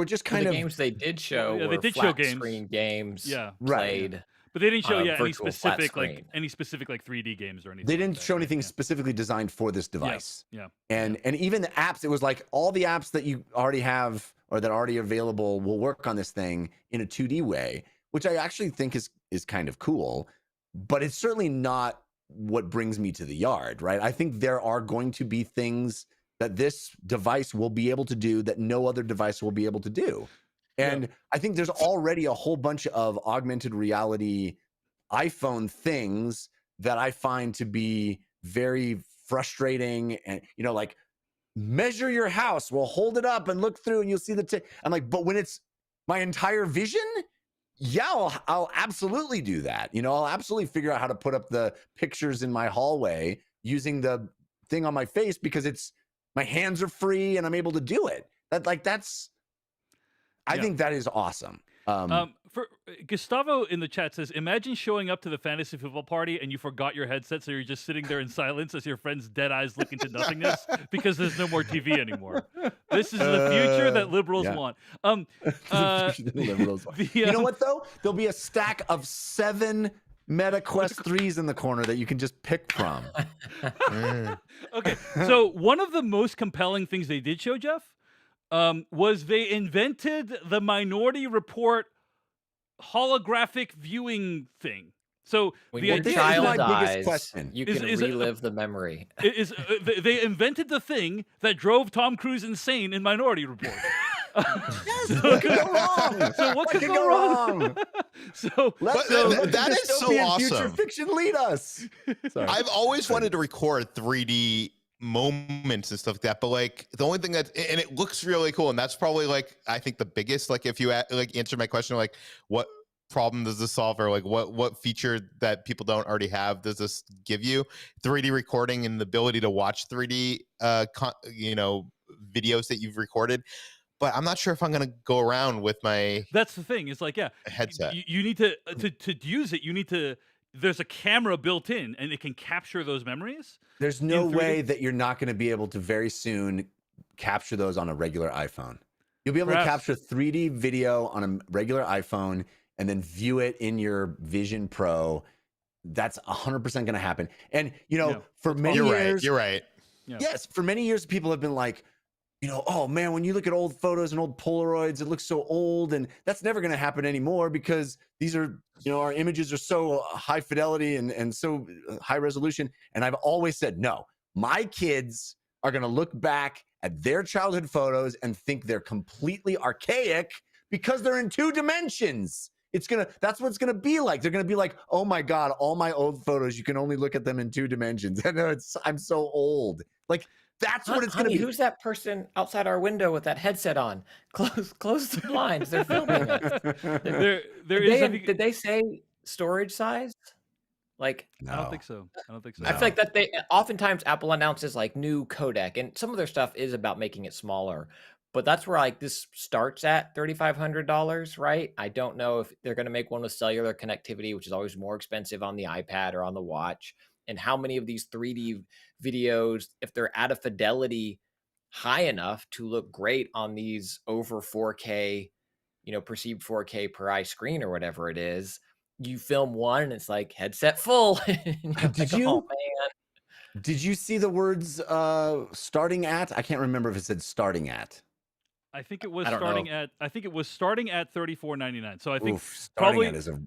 just kind of games they did show. Yeah, they did flat show games. Screen games. Right. Played. But they didn't show any virtual flat specific screen. 3D games or anything. They didn't like show that, anything right? specifically designed for this device. Yeah. And even the apps, it was like all the apps that you already have or that are already available will work on this thing in a 2D way, which I actually think is kind of cool. But it's certainly not what brings me to the yard, right? I think there are going to be things that this device will be able to do that no other device will be able to do. And I think there's already a whole bunch of augmented reality iPhone things that I find to be very frustrating, and like measure your house, we'll hold it up and look through and you'll see I'm like, but when it's my entire vision, I'll absolutely do that. I'll absolutely figure out how to put up the pictures in my hallway using the thing on my face because my hands are free and I'm able to do it. I think that is awesome. For Gustavo in the chat says, imagine showing up to the fantasy football party and you forgot your headset, so you're just sitting there in silence as your friend's dead eyes look into nothingness because there's no more TV anymore. This is the future that liberals want. You know what though? There'll be a stack of 7 Meta Quest 3s in the corner that you can just pick from. Okay, so one of the most compelling things they did show, Jeff, was they invented the Minority Report holographic viewing thing. So when the your idea child is my dies, biggest question. You can relive the memory. They invented the thing that drove Tom Cruise insane in Minority Report. Yes, what could go wrong? So what could go wrong? That is so awesome. Future fiction lead us. Sorry. I've always wanted to record 3D moments and stuff like that, but like the only thing and it looks really cool, and that's probably like I think the biggest, like if you answer my question, like what problem does this solve, or like what feature that people don't already have does this give you? 3D recording and the ability to watch 3D videos that you've recorded. But I'm not sure if I'm going to go around with my that's the thing, it's like headset. You need to use it, you need to there's a camera built in and it can capture those memories. There's no way that you're not going to be able to very soon capture those on a regular iPhone. You'll be able to capture 3D video on a regular iPhone and then view it in your Vision Pro. That's 100% going to happen. And, for many years... You're right. Yes, for many years, people have been like, oh man, when you look at old photos and old Polaroids, it looks so old, and that's never going to happen anymore because these are, our images are so high fidelity and so high resolution. And I've always said, no, my kids are going to look back at their childhood photos and think they're completely archaic because they're in 2 dimensions. That's what it's going to be like. They're going to be like, oh my God, all my old photos, you can only look at them in 2 dimensions. And I'm so old. Like, That's what it's going to Honey, be. who's that person outside our window with that headset on? Close the blinds. They're filming us. There is. I think Did they say storage size? Like, I don't No. think so. I don't think so. I feel like that they oftentimes Apple announces like new codec, and some of their stuff is about making it smaller. But that's where like this starts at $3,500, right? I don't know if they're going to make one with cellular connectivity, which is always more expensive on the iPad or on the watch. And how many of these 3D videos, if they're at a fidelity high enough to look great on these over 4K, perceived 4K per eye screen or whatever it is, you film one and it's like headset full. Did you? Oh, man. Did you see the words starting at? I can't remember if it said starting at. I think it was I don't starting know. at. I think it was starting at $34.99. So I think Starting probably at is a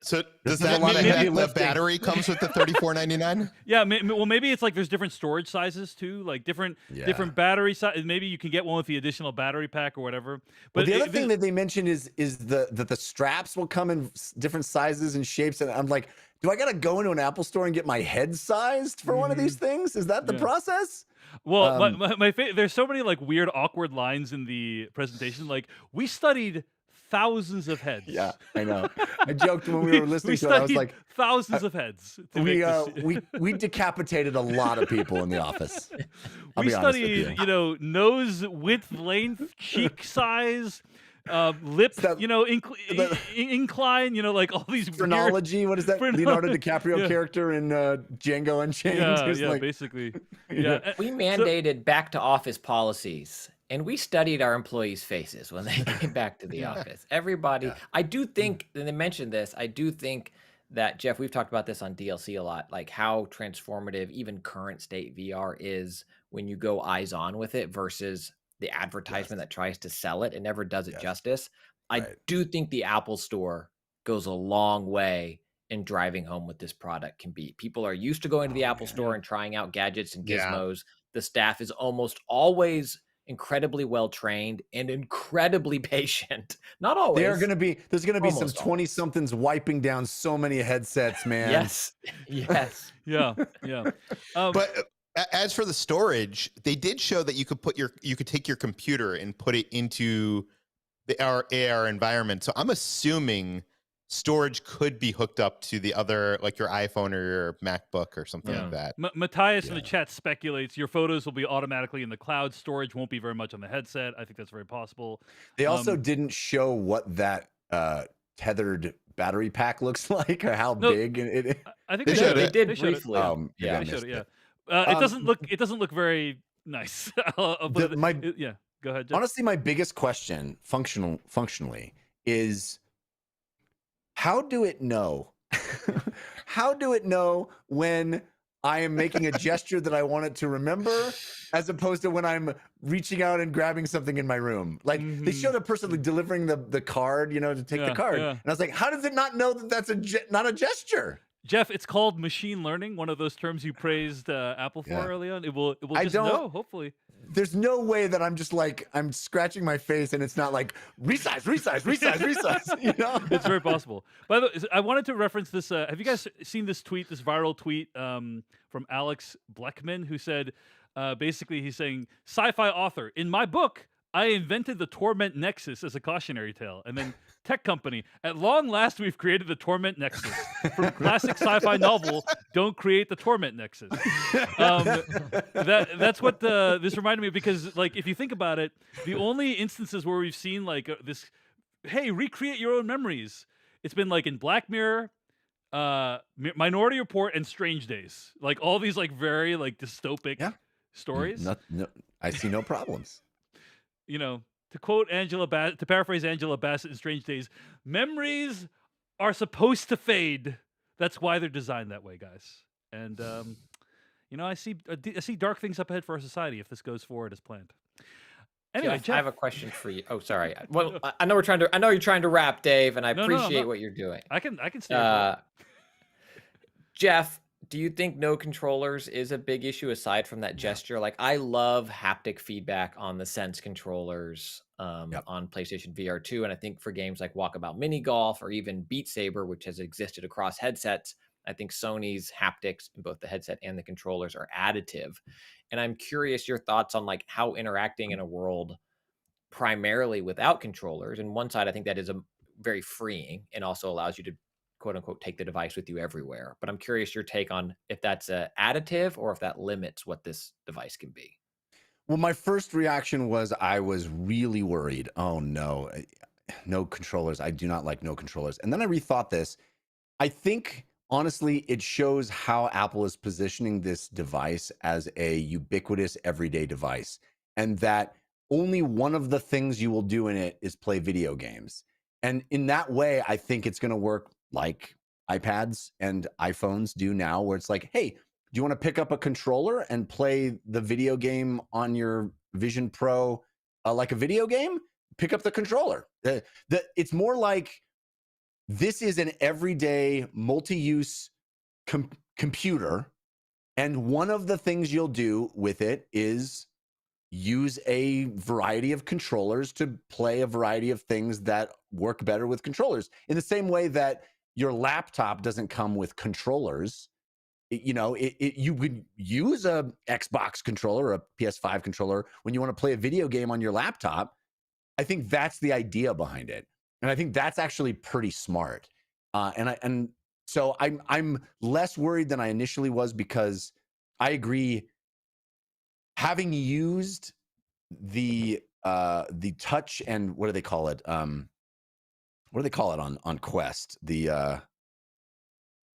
So This does is a that lot mean of that heavy the lifting. battery comes with the $34.99? yeah. Well, maybe it's like there's different storage sizes too, like different battery size. Maybe you can get one with the additional battery pack or whatever. But the other thing that they mentioned is that the straps will come in different sizes and shapes, and I'm like, do I gotta go into an Apple store and get my head sized for one of these things? Is that the process? Well, there's so many like weird, awkward lines in the presentation. Like we studied thousands of heads. Yeah, I know. I joked when we were listening to it. I was like, thousands of heads. we decapitated a lot of people in the office. We studied, nose width, length, cheek size, lip, incline, like all these phrenology. What is that? Leonardo DiCaprio character in Django Unchained? Yeah, basically. Yeah. We mandated back to office policies. And we studied our employees' faces when they came back to the office. Everybody, I do think, and they mentioned this, I do think that, Jeff, we've talked about this on DLC a lot, like how transformative even current state VR is when you go eyes on with it versus the advertisement that tries to sell it. It never does it justice. I do think the Apple Store goes a long way in driving home what this product can be. People are used to going to the Apple Store and trying out gadgets and gizmos. The staff is almost always incredibly well trained and incredibly patient. Not always. There's going to be some 20 somethings wiping down so many headsets, man. Yes. Yeah. But as for the storage, they did show that you could take your computer and put it into the AR environment. So I'm assuming storage could be hooked up to the other, like your iPhone or your MacBook or something like that. Matthias in the chat speculates your photos will be automatically in the cloud. Storage won't be very much on the headset. I think that's very possible. They also didn't show what that tethered battery pack looks like or how big it is. I think they showed it. They did briefly. They showed it. It doesn't look very nice. Go ahead, Jeff. Honestly, my biggest question, functionally, is how do it know? How do it know when I am making a gesture that I want it to remember, as opposed to when I'm reaching out and grabbing something in my room? Like they showed a person like delivering the card, to take the card, and I was like, how does it not know that that's not a gesture? Jeff, it's called machine learning, one of those terms you praised Apple for early on. It will just know, hopefully. There's no way that I'm just like, I'm scratching my face and it's not like, resize. It's very possible. By the way, I wanted to reference this. Have you guys seen this viral tweet from Alex Bleckman, who said, basically he's saying, sci-fi author, in my book, I invented the Torment Nexus as a cautionary tale. And then tech company, at long last, we've created the Torment Nexus. From classic sci-fi novel, don't create the Torment Nexus. That's what this reminded me of, because like, if you think about it, the only instances where we've seen like this, hey, recreate your own memories, it's been like in Black Mirror, Minority Report, and Strange Days. Like all these like very like dystopic stories. No, I see no problems. To quote to paraphrase Angela Bassett in Strange Days, memories are supposed to fade. That's why they're designed that way, guys. And I see dark things up ahead for our society if this goes forward as planned. Anyway, Jeff, I have a question for you. Oh, sorry. Well, I know you're trying to wrap, Dave, and I appreciate what you're doing. I can stay. Jeff, do you think no controllers is a big issue aside from that gesture? Like, I love haptic feedback on the Sense controllers on PlayStation VR 2. And I think for games like Walkabout Mini Golf or even Beat Saber, which has existed across headsets, I think Sony's haptics in both the headset and the controllers are additive. And I'm curious your thoughts on like how interacting in a world primarily without controllers. And one side, I think that is a very freeing and also allows you to quote unquote take the device with you everywhere. But I'm curious your take on if that's a additive or if that limits what this device can be. Well, my first reaction was I was really worried. Oh no, no controllers. I do not like no controllers. And then I rethought this. I think honestly, it shows how Apple is positioning this device as a ubiquitous everyday device, and that only one of the things you will do in it is play video games. And in that way, I think it's going to work like iPads and iPhones do now, where it's like, hey, do you want to pick up a controller and play the video game on your Vision Pro like a video game? Pick up the controller. It's more like this is an everyday multi-use computer, and one of the things you'll do with it is use a variety of controllers to play a variety of things that work better with controllers. In the same way that your laptop doesn't come with controllers, you would use a Xbox controller or a PS5 controller when you want to play a video game on your laptop. I think that's the idea behind it, and I think that's actually pretty smart. So I'm less worried than I initially was, because I agree. Having used the touch and what do they call it? What do they call it on Quest? The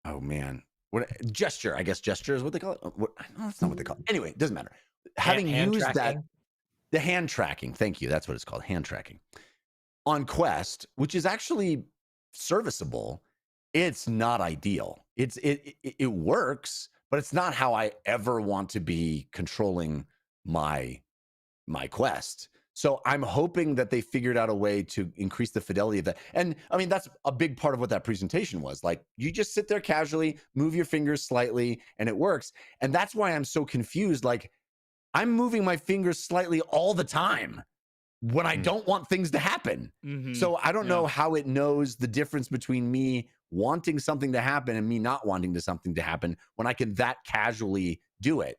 oh man. What gesture? I guess gesture is what they call it. No, that's not what they call it. Anyway, it doesn't matter. Having used tracking? the hand tracking. Thank you. That's what it's called. Hand tracking on Quest, which is actually serviceable. It's not ideal. It works, but it's not how I ever want to be controlling my Quest. So I'm hoping that they figured out a way to increase the fidelity of that. And I mean, that's a big part of what that presentation was. Like, you just sit there casually, move your fingers slightly, and it works. And that's why I'm so confused. Like, I'm moving my fingers slightly all the time when I don't want things to happen. Mhm. So I don't know how it knows the difference between me wanting something to happen and me not wanting something to happen when I can that casually do it.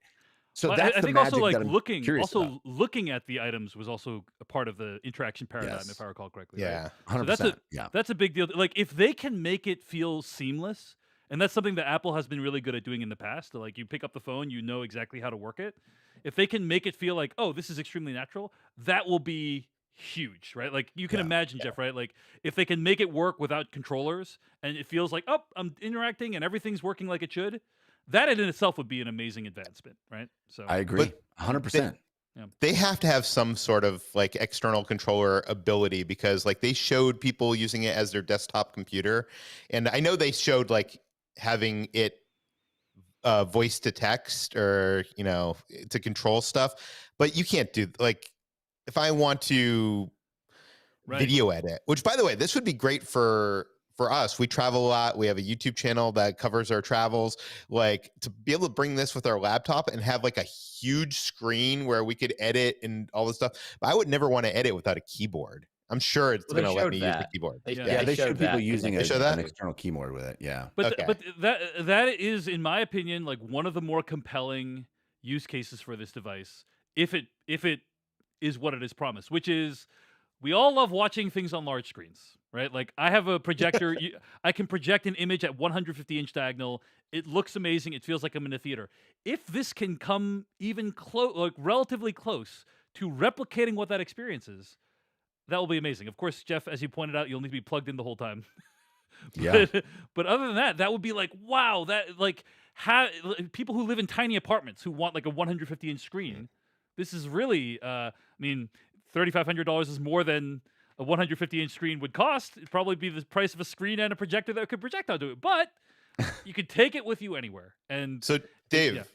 So Well, that's I the think magic also like that I'm curious about. looking at the items was also a part of the interaction paradigm, Yes. if I recall correctly. Right? Yeah. 100%. That's a big deal. Like, if they can make it feel seamless, and that's something that Apple has been really good at doing in the past. Like, you pick up the phone, you know exactly how to work it. If they can make it feel like, oh, this is extremely natural, that will be huge, right? Like, you can imagine, Jeff, right? Like, if they can make it work without controllers and it feels like, oh, I'm interacting and everything's working like it should, that in itself would be an amazing advancement, right? So I agree. But 100%. They have to have some sort of like external controller ability, because like they showed people using it as their desktop computer. And I know they showed like having it voice to text or, to control stuff, but you can't do like, if I want to video edit, which by the way, this would be great for us. We travel a lot. We have a YouTube channel that covers our travels. Like, to be able to bring this with our laptop and have like a huge screen where we could edit and all this stuff. But I would never want to edit without a keyboard. I'm sure it's going to let me use the keyboard. They They showed people using it. an external keyboard with it. Yeah. But Okay. but that is, in my opinion, like one of the more compelling use cases for this device, if it is what it is promised, which is, we all love watching things on large screens, right? Like, I have a projector. I can project an image at 150-inch diagonal. It looks amazing. It feels like I'm in a theater. If this can come even close, like relatively close to replicating what that experience is, that will be amazing. Of course, Jeff, as you pointed out, you'll need to be plugged in the whole time. Yeah. But other than that, that would be like, wow, that like people who live in tiny apartments who want like a 150-inch screen. This is really, I mean, $3,500 is more than a 150-inch screen would cost. It'd probably be the price of a screen and a projector that could project onto it. But you could take it with you anywhere. And So, Dave,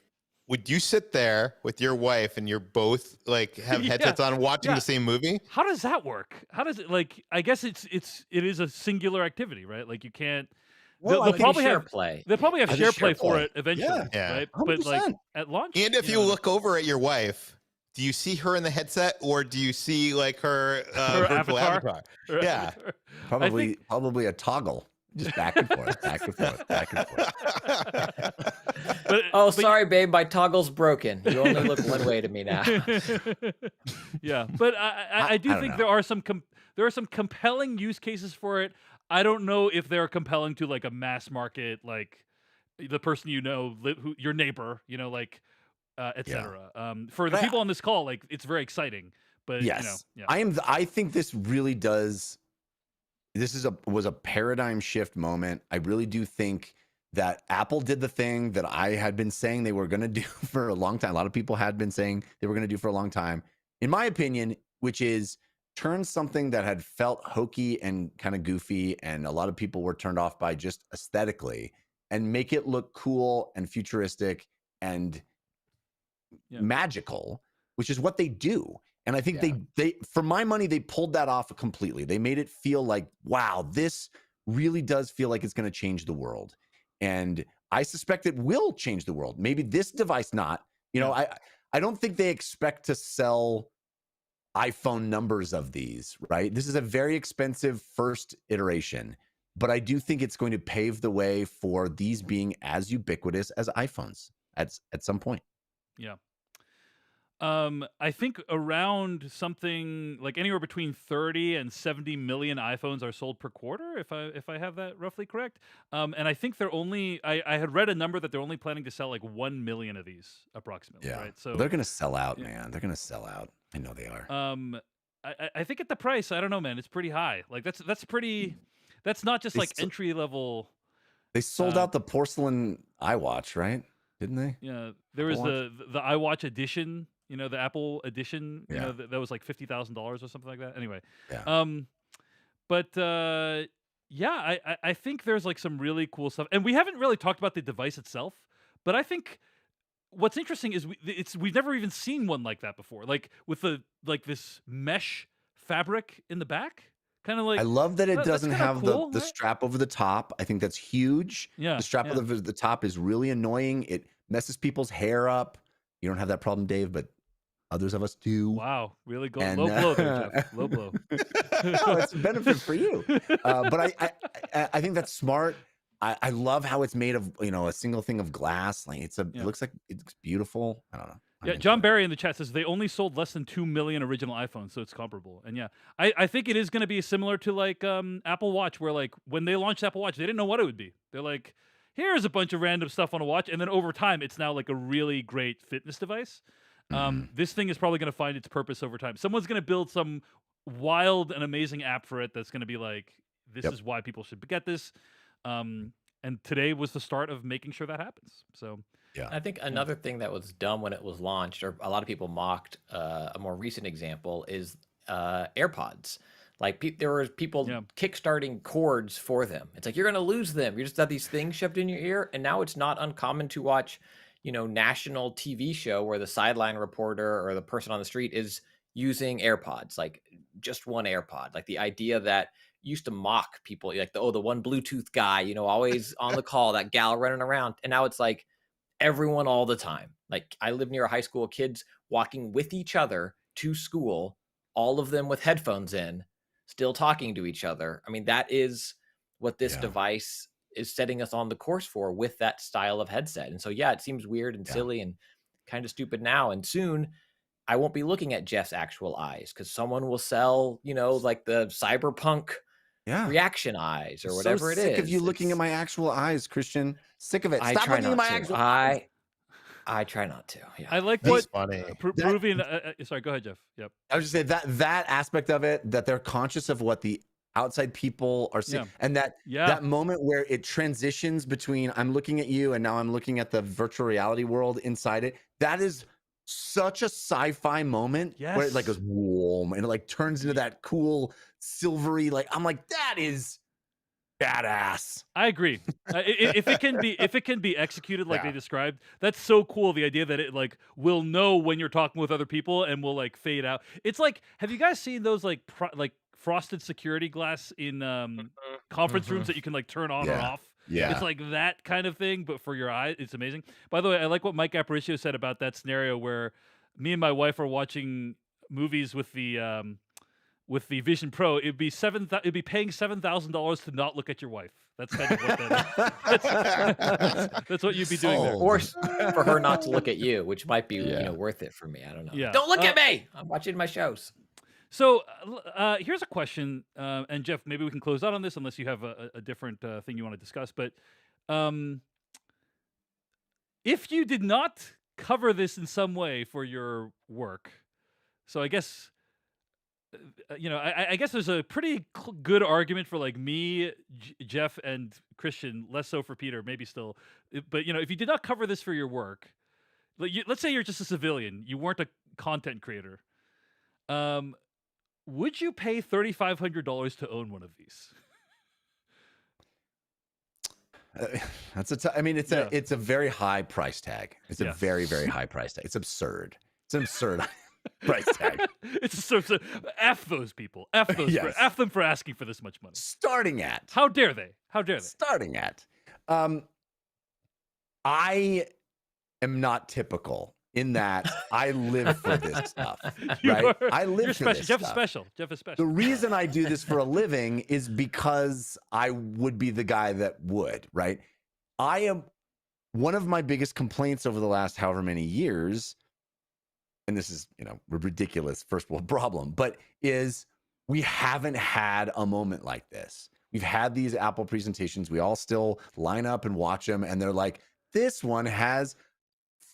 would you sit there with your wife and you're both like have headsets on watching the same movie? How does that work? How does it, like, I guess it is a singular activity, right? Like, you can't. Well, they'll probably share have play. They'll probably have I share think share play for play. it eventually, Yeah. right? But like 100%. at launch. And if you look over at your wife, do you see her in the headset, or do you see like her virtual avatar? Or Yeah. avatar. Probably a toggle Just back and forth, back and forth, back and forth. Oh, but sorry, babe, my toggle's broken. You only look one way to me now. yeah, but I do don't think know. there are some compelling use cases for it. I don't know if they're compelling to like a mass market, like the person who your neighbor, like etc. For the But people on this call, like it's very exciting. But yes, yeah. I think this really does. This was a paradigm shift moment. I really do think that Apple did the thing that I had been saying they were going to do for a long time. A lot of people had been saying they were going to do for a long time, in my opinion, which is turn something that had felt hokey and kind of goofy, and a lot of people were turned off by just aesthetically, and make it look cool and futuristic and magical, which is what they do. And I think they for my money, they pulled that off completely. They made it feel like, wow, this really does feel like it's going to change the world. And I suspect it will change the world. Maybe this device not. I don't think they expect to sell iPhone numbers of these, right? This is a very expensive first iteration, but I do think it's going to pave the way for these being as ubiquitous as iPhones at some point. Yeah. I think around something like anywhere between 30 and 70 million iPhones are sold per quarter, if I have that roughly correct. And I think they're only I had read a number that they're only planning to sell like 1 million of these approximately. Yeah. Right. So Well, they're gonna sell out, man. They're gonna sell out. I know they are. I think at the price, I don't know, man, it's pretty high. Like that's pretty. That's not just like entry level. They sold out the porcelain iWatch, right? Didn't they? Yeah, there was the iWatch edition. The Apple edition. That was like $50,000 or something like that. Anyway, but yeah, I think there's like some really cool stuff, and we haven't really talked about the device itself. But I think what's interesting is we've never even seen one like that before, like with this mesh fabric in the back. Kind of like, I love that it doesn't have cool, the right? strap over the top. I think that's huge. Yeah, the strap over the top is really annoying. It messes people's hair up. You don't have that problem, Dave, but others of us do. Wow, really low blow there, Jeff. Low blow. No, it's a benefit for you. But I think that's smart. I love how it's made of a single thing of glass. Like it looks like it's beautiful. I don't know. Yeah, John Barry in the chat says they only sold less than 2 million original iPhones, so it's comparable. And yeah, I think it is going to be similar to like Apple Watch, where like when they launched Apple Watch, they didn't know what it would be. They're like, here's a bunch of random stuff on a watch, and then over time, it's now like a really great fitness device. This thing is probably going to find its purpose over time. Someone's going to build some wild and amazing app for it that's going to be like, this is why people should get this. And today was the start of making sure that happens. So. Yeah. I think another thing that was dumb when it was launched, or a lot of people mocked, a more recent example is AirPods. Like there were people kickstarting cords for them. It's like, you're going to lose them. You just have these things shoved in your ear. And now it's not uncommon to watch, national TV show where the sideline reporter or the person on the street is using AirPods, like just one AirPod. Like the idea that used to mock people, like the one Bluetooth guy, always on the call, that gal running around. And now it's like, everyone all the time. Like I live near a high school, kids walking with each other to school, all of them with headphones in, still talking to each other. I mean, that is what this device is setting us on the course for, with that style of headset. And so, it seems weird and silly and kind of stupid now. And soon I won't be looking at Jeff's actual eyes, because someone will sell, like the cyberpunk reaction eyes or whatever it is. Sick of you looking at my actual eyes, Christian. Sick of it. Stop looking at my actual eyes. I try not to. Yeah. I like That's what funny. proving. Sorry, go ahead, Jeff. Yep. I was just saying that aspect of it, that they're conscious of what the outside people are seeing, and that moment where it transitions between I'm looking at you and now I'm looking at the virtual reality world inside it. That is such a sci-fi moment where it like goes warm and it like turns into that cool silvery, like I'm like, that is badass. I agree. If it can be executed like they described, that's so cool. The idea that it like will know when you're talking with other people and will like fade out. It's like, have you guys seen those like frosted security glass in conference rooms that you can like turn on or off? Yeah. It's like that kind of thing, but for your eyes. It's amazing. By the way, I like what Mike Aparicio said about that scenario where me and my wife are watching movies with the with the Vision Pro, it'd be paying $7,000 to not look at your wife. That's kind of what that is. That's what you'd be doing there. Or for her not to look at you, which might be Yeah. worth it for me. I don't know. Yeah. Don't look at me. I'm watching my shows. So here's a question, and Jeff, maybe we can close out on this unless you have a different thing you want to discuss. But if you did not cover this in some way for your work, so I guess I guess there's a pretty good argument for like me, Jeff, and Christian. Less so for Peter, maybe still. But if you did not cover this for your work, let's say you're just a civilian, you weren't a content creator. Would you pay $3,500 to own one of these? That's it's a very high price tag. It's a very, very high price tag. It's absurd. It's an absurd price tag. It's absurd. F those people. F those. Yes. F them for asking for this much money. Starting at. How dare they? How dare they? Starting at. I am not typical in that I live for this stuff. Right? I live for this Jeff is stuff. special. Jeff is special. The reason I do this for a living is because I would be the guy that would, right? I am one of my biggest complaints over the last however many years, and this is, a ridiculous first world problem, but is we haven't had a moment like this. We've had these Apple presentations. We all still line up and watch them, and they're like, this one has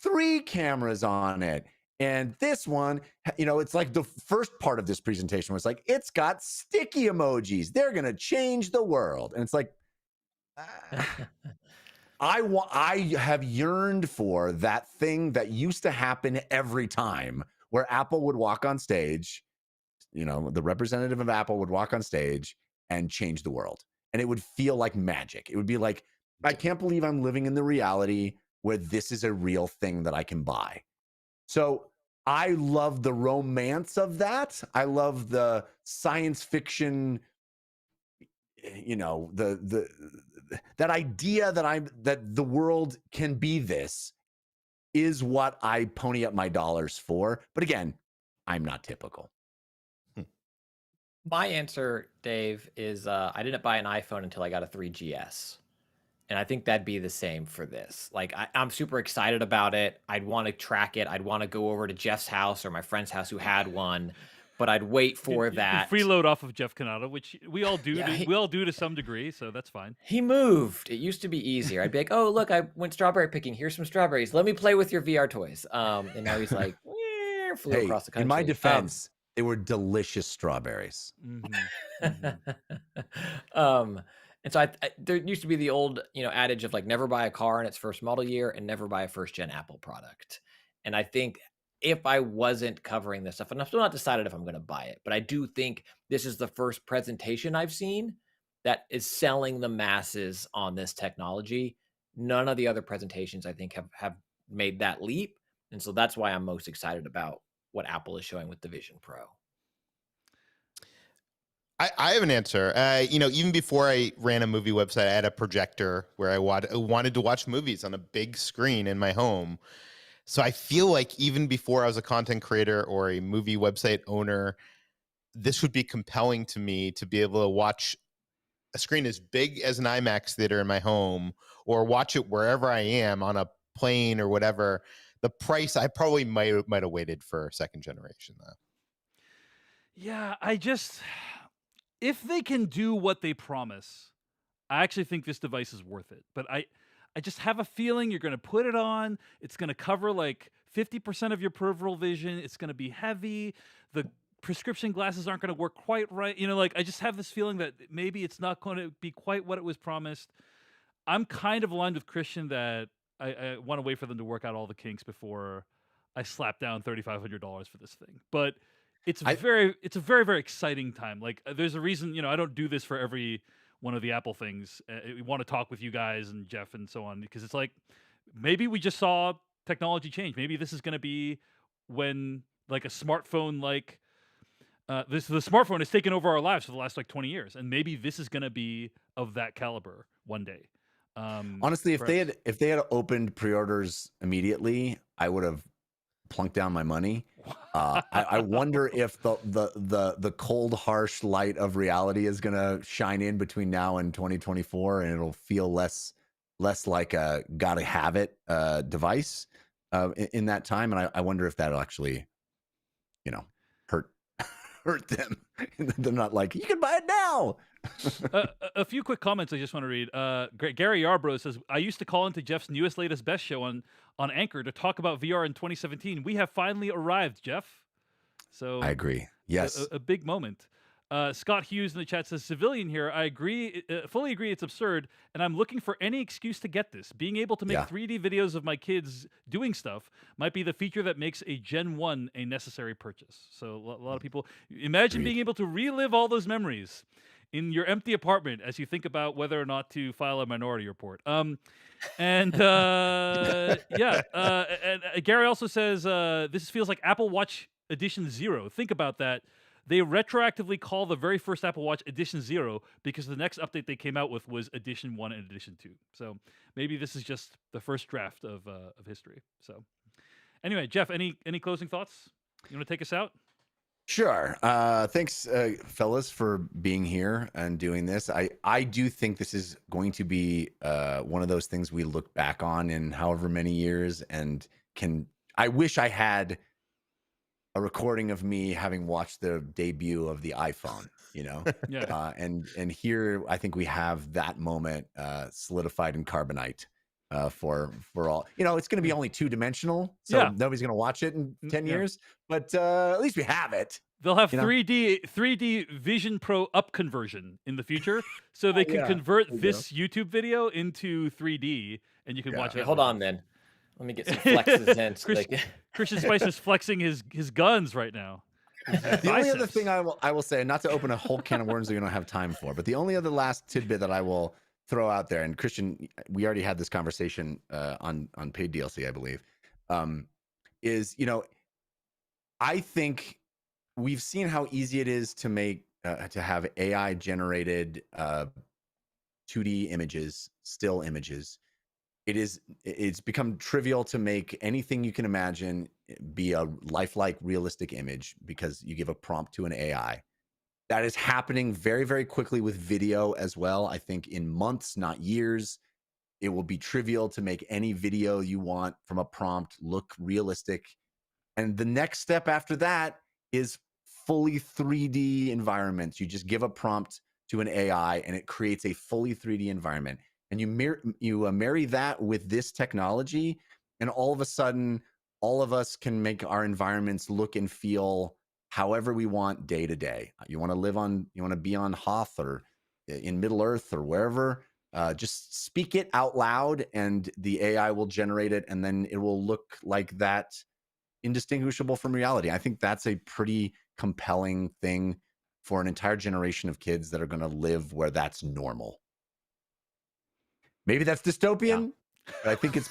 3 cameras on it. And this one, it's like the first part of this presentation was like, it's got sticky emojis. They're going to change the world. And it's like, I have yearned for that thing that used to happen every time where Apple would walk on stage, the representative of Apple would walk on stage and change the world. And it would feel like magic. It would be like, I can't believe I'm living in the reality where this is a real thing that I can buy. So I love the romance of that. I love the science fiction, that idea that the world can be this is what I pony up my dollars for. But again, I'm not typical. My answer, Dave, is I didn't buy an iPhone until I got a 3GS. And I think that'd be the same for this. Like, I'm super excited about it. I'd want to track it. I'd want to go over to Jeff's house or my friend's house who had one, but I'd wait for that. You freeload off of Jeff Cannata, which we all do. We all do to some degree, so that's fine. He moved. It used to be easier. I'd be like, oh, look, I went strawberry picking. Here's some strawberries. Let me play with your VR toys. And now he's like, flew across the country. In my defense, they were delicious strawberries. And so there used to be the old, adage of like never buy a car in its first model year and never buy a first gen Apple product. And I think if I wasn't covering this stuff, and I'm still not decided if I'm going to buy it, but I do think this is the first presentation I've seen that is selling the masses on this technology. None of the other presentations I think have made that leap. And so that's why I'm most excited about what Apple is showing with the Vision Pro. I have an answer. Even before I ran a movie website, I had a projector where I wanted to watch movies on a big screen in my home. So I feel like even before I was a content creator or a movie website owner, this would be compelling to me to be able to watch a screen as big as an IMAX theater in my home or watch it wherever I am on a plane or whatever. The price, I probably might have waited for second generation, though. Yeah, if they can do what they promise, I actually think this device is worth it. But I just have a feeling you're going to put it on. It's going to cover like 50% of your peripheral vision. It's going to be heavy. The prescription glasses aren't going to work quite right. I just have this feeling that maybe it's not going to be quite what it was promised. I'm kind of aligned with Christian that I want to wait for them to work out all the kinks before I slap down $3,500 for this thing. But it's a very, very exciting time. Like, there's a reason, I don't do this for every one of the Apple things. We want to talk with you guys and Jeff and so on, because it's like, maybe we just saw technology change. Maybe this is going to be when like a smartphone, the smartphone has taken over our lives for the last 20 years. And maybe this is going to be of that caliber one day. Honestly, if they had opened pre-orders immediately, I would have plunked down my money. I wonder if the cold, harsh light of reality is gonna shine in between now and 2024, and it'll feel less like a gotta have it device in that time. And I wonder if that'll actually, hurt hurt them. They're not like, you can buy it now. A few quick comments I just want to read. Gary Yarbrough says, I used to call into Jeff's newest, latest, best show on Anchor to talk about VR in 2017. We have finally arrived, Jeff. So I agree. Yes. A big moment. Scott Hughes in the chat says, civilian here. I agree, fully agree it's absurd, and I'm looking for any excuse to get this. Being able to make 3D videos of my kids doing stuff might be the feature that makes a Gen 1 a necessary purchase. So a lot of people, imagine being able to relive all those memories in your empty apartment as you think about whether or not to file a minority report. And Gary also says, this feels like Apple Watch Edition 0. Think about that. They retroactively call the very first Apple Watch Edition 0 because the next update they came out with was Edition 1 and Edition 2. So maybe this is just the first draft of history. So anyway, Jeff, any closing thoughts? You want to take us out? Sure. Thanks, fellas, for being here and doing this. I do think this is going to be one of those things we look back on in however many years, and I wish I had a recording of me having watched the debut of the iPhone, Yeah. And here I think we have that moment solidified in carbonite for all. It's going to be only 2-dimensional, so nobody's going to watch it in 10 years, but at least we have it. They'll have 3D Vision Pro up conversion in the future, so they can convert this YouTube video into 3D, and you can watch it. Hold on, then. Let me get some flexes in. Christian Spice is flexing his guns right now. The only other thing I will say, not to open a whole can of worms that we don't have time for, but the only other last tidbit that I will throw out there, and Christian, we already had this conversation on paid DLC, I believe, is I think we've seen how easy it is to make to have AI generated 2D images, still images. It's become trivial to make anything you can imagine be a lifelike, realistic image because you give a prompt to an AI. That is happening very, very quickly with video as well. I think in months, not years, it will be trivial to make any video you want from a prompt look realistic. And the next step after that is fully 3D environments. You just give a prompt to an AI and it creates a fully 3D environment. And you marry that with this technology, and all of a sudden, all of us can make our environments look and feel however we want day to day. You want to be on Hoth or in Middle Earth or wherever, just speak it out loud and the AI will generate it, and then it will look like that, indistinguishable from reality. I think that's a pretty compelling thing for an entire generation of kids that are going to live where that's normal. Maybe that's dystopian, but I think it's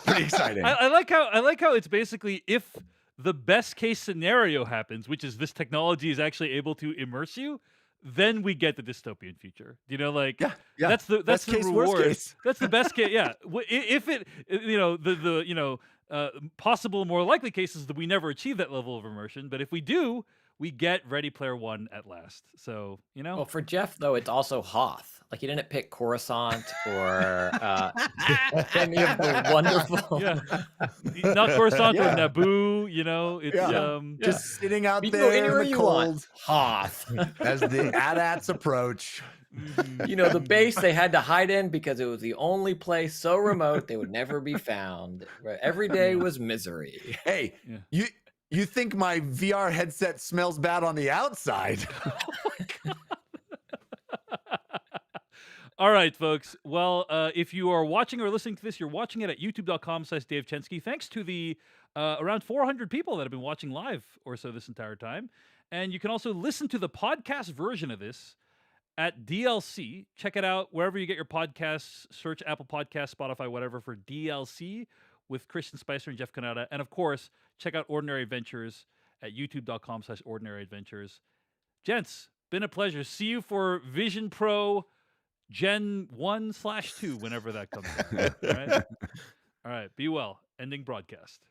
pretty exciting. I like how it's basically, if the best case scenario happens, which is this technology is actually able to immerse you, then we get the dystopian future. That's the case, reward. Worst case. That's the best case. Yeah, if it, possible more likely cases that we never achieve that level of immersion, but if we do, we get Ready Player One at last. So Well, for Jeff though, it's also Hoth. Like he didn't pick Coruscant or any of the wonderful. Not Coruscant or Naboo. It's just sitting out there anywhere in the you cold. want. Hoth. As the AT-ATs approach. The base they had to hide in because it was the only place so remote they would never be found. Where every day was misery. Hey, you think my VR headset smells bad on the outside? Oh my God. All right, folks. Well, if you are watching or listening to this, you're watching it at youtube.com/Dave Chensky. Thanks to the around 400 people that have been watching live or so this entire time. And you can also listen to the podcast version of this at DLC. Check it out wherever you get your podcasts. Search Apple Podcasts, Spotify, whatever for DLC with Christian Spicer and Jeff Cannata. And of course, check out Ordinary Adventures at youtube.com/Ordinary Adventures. Gents, been a pleasure. See you for Vision Pro Gen 1/2, whenever that comes out. All right? All right. Be well. Ending broadcast.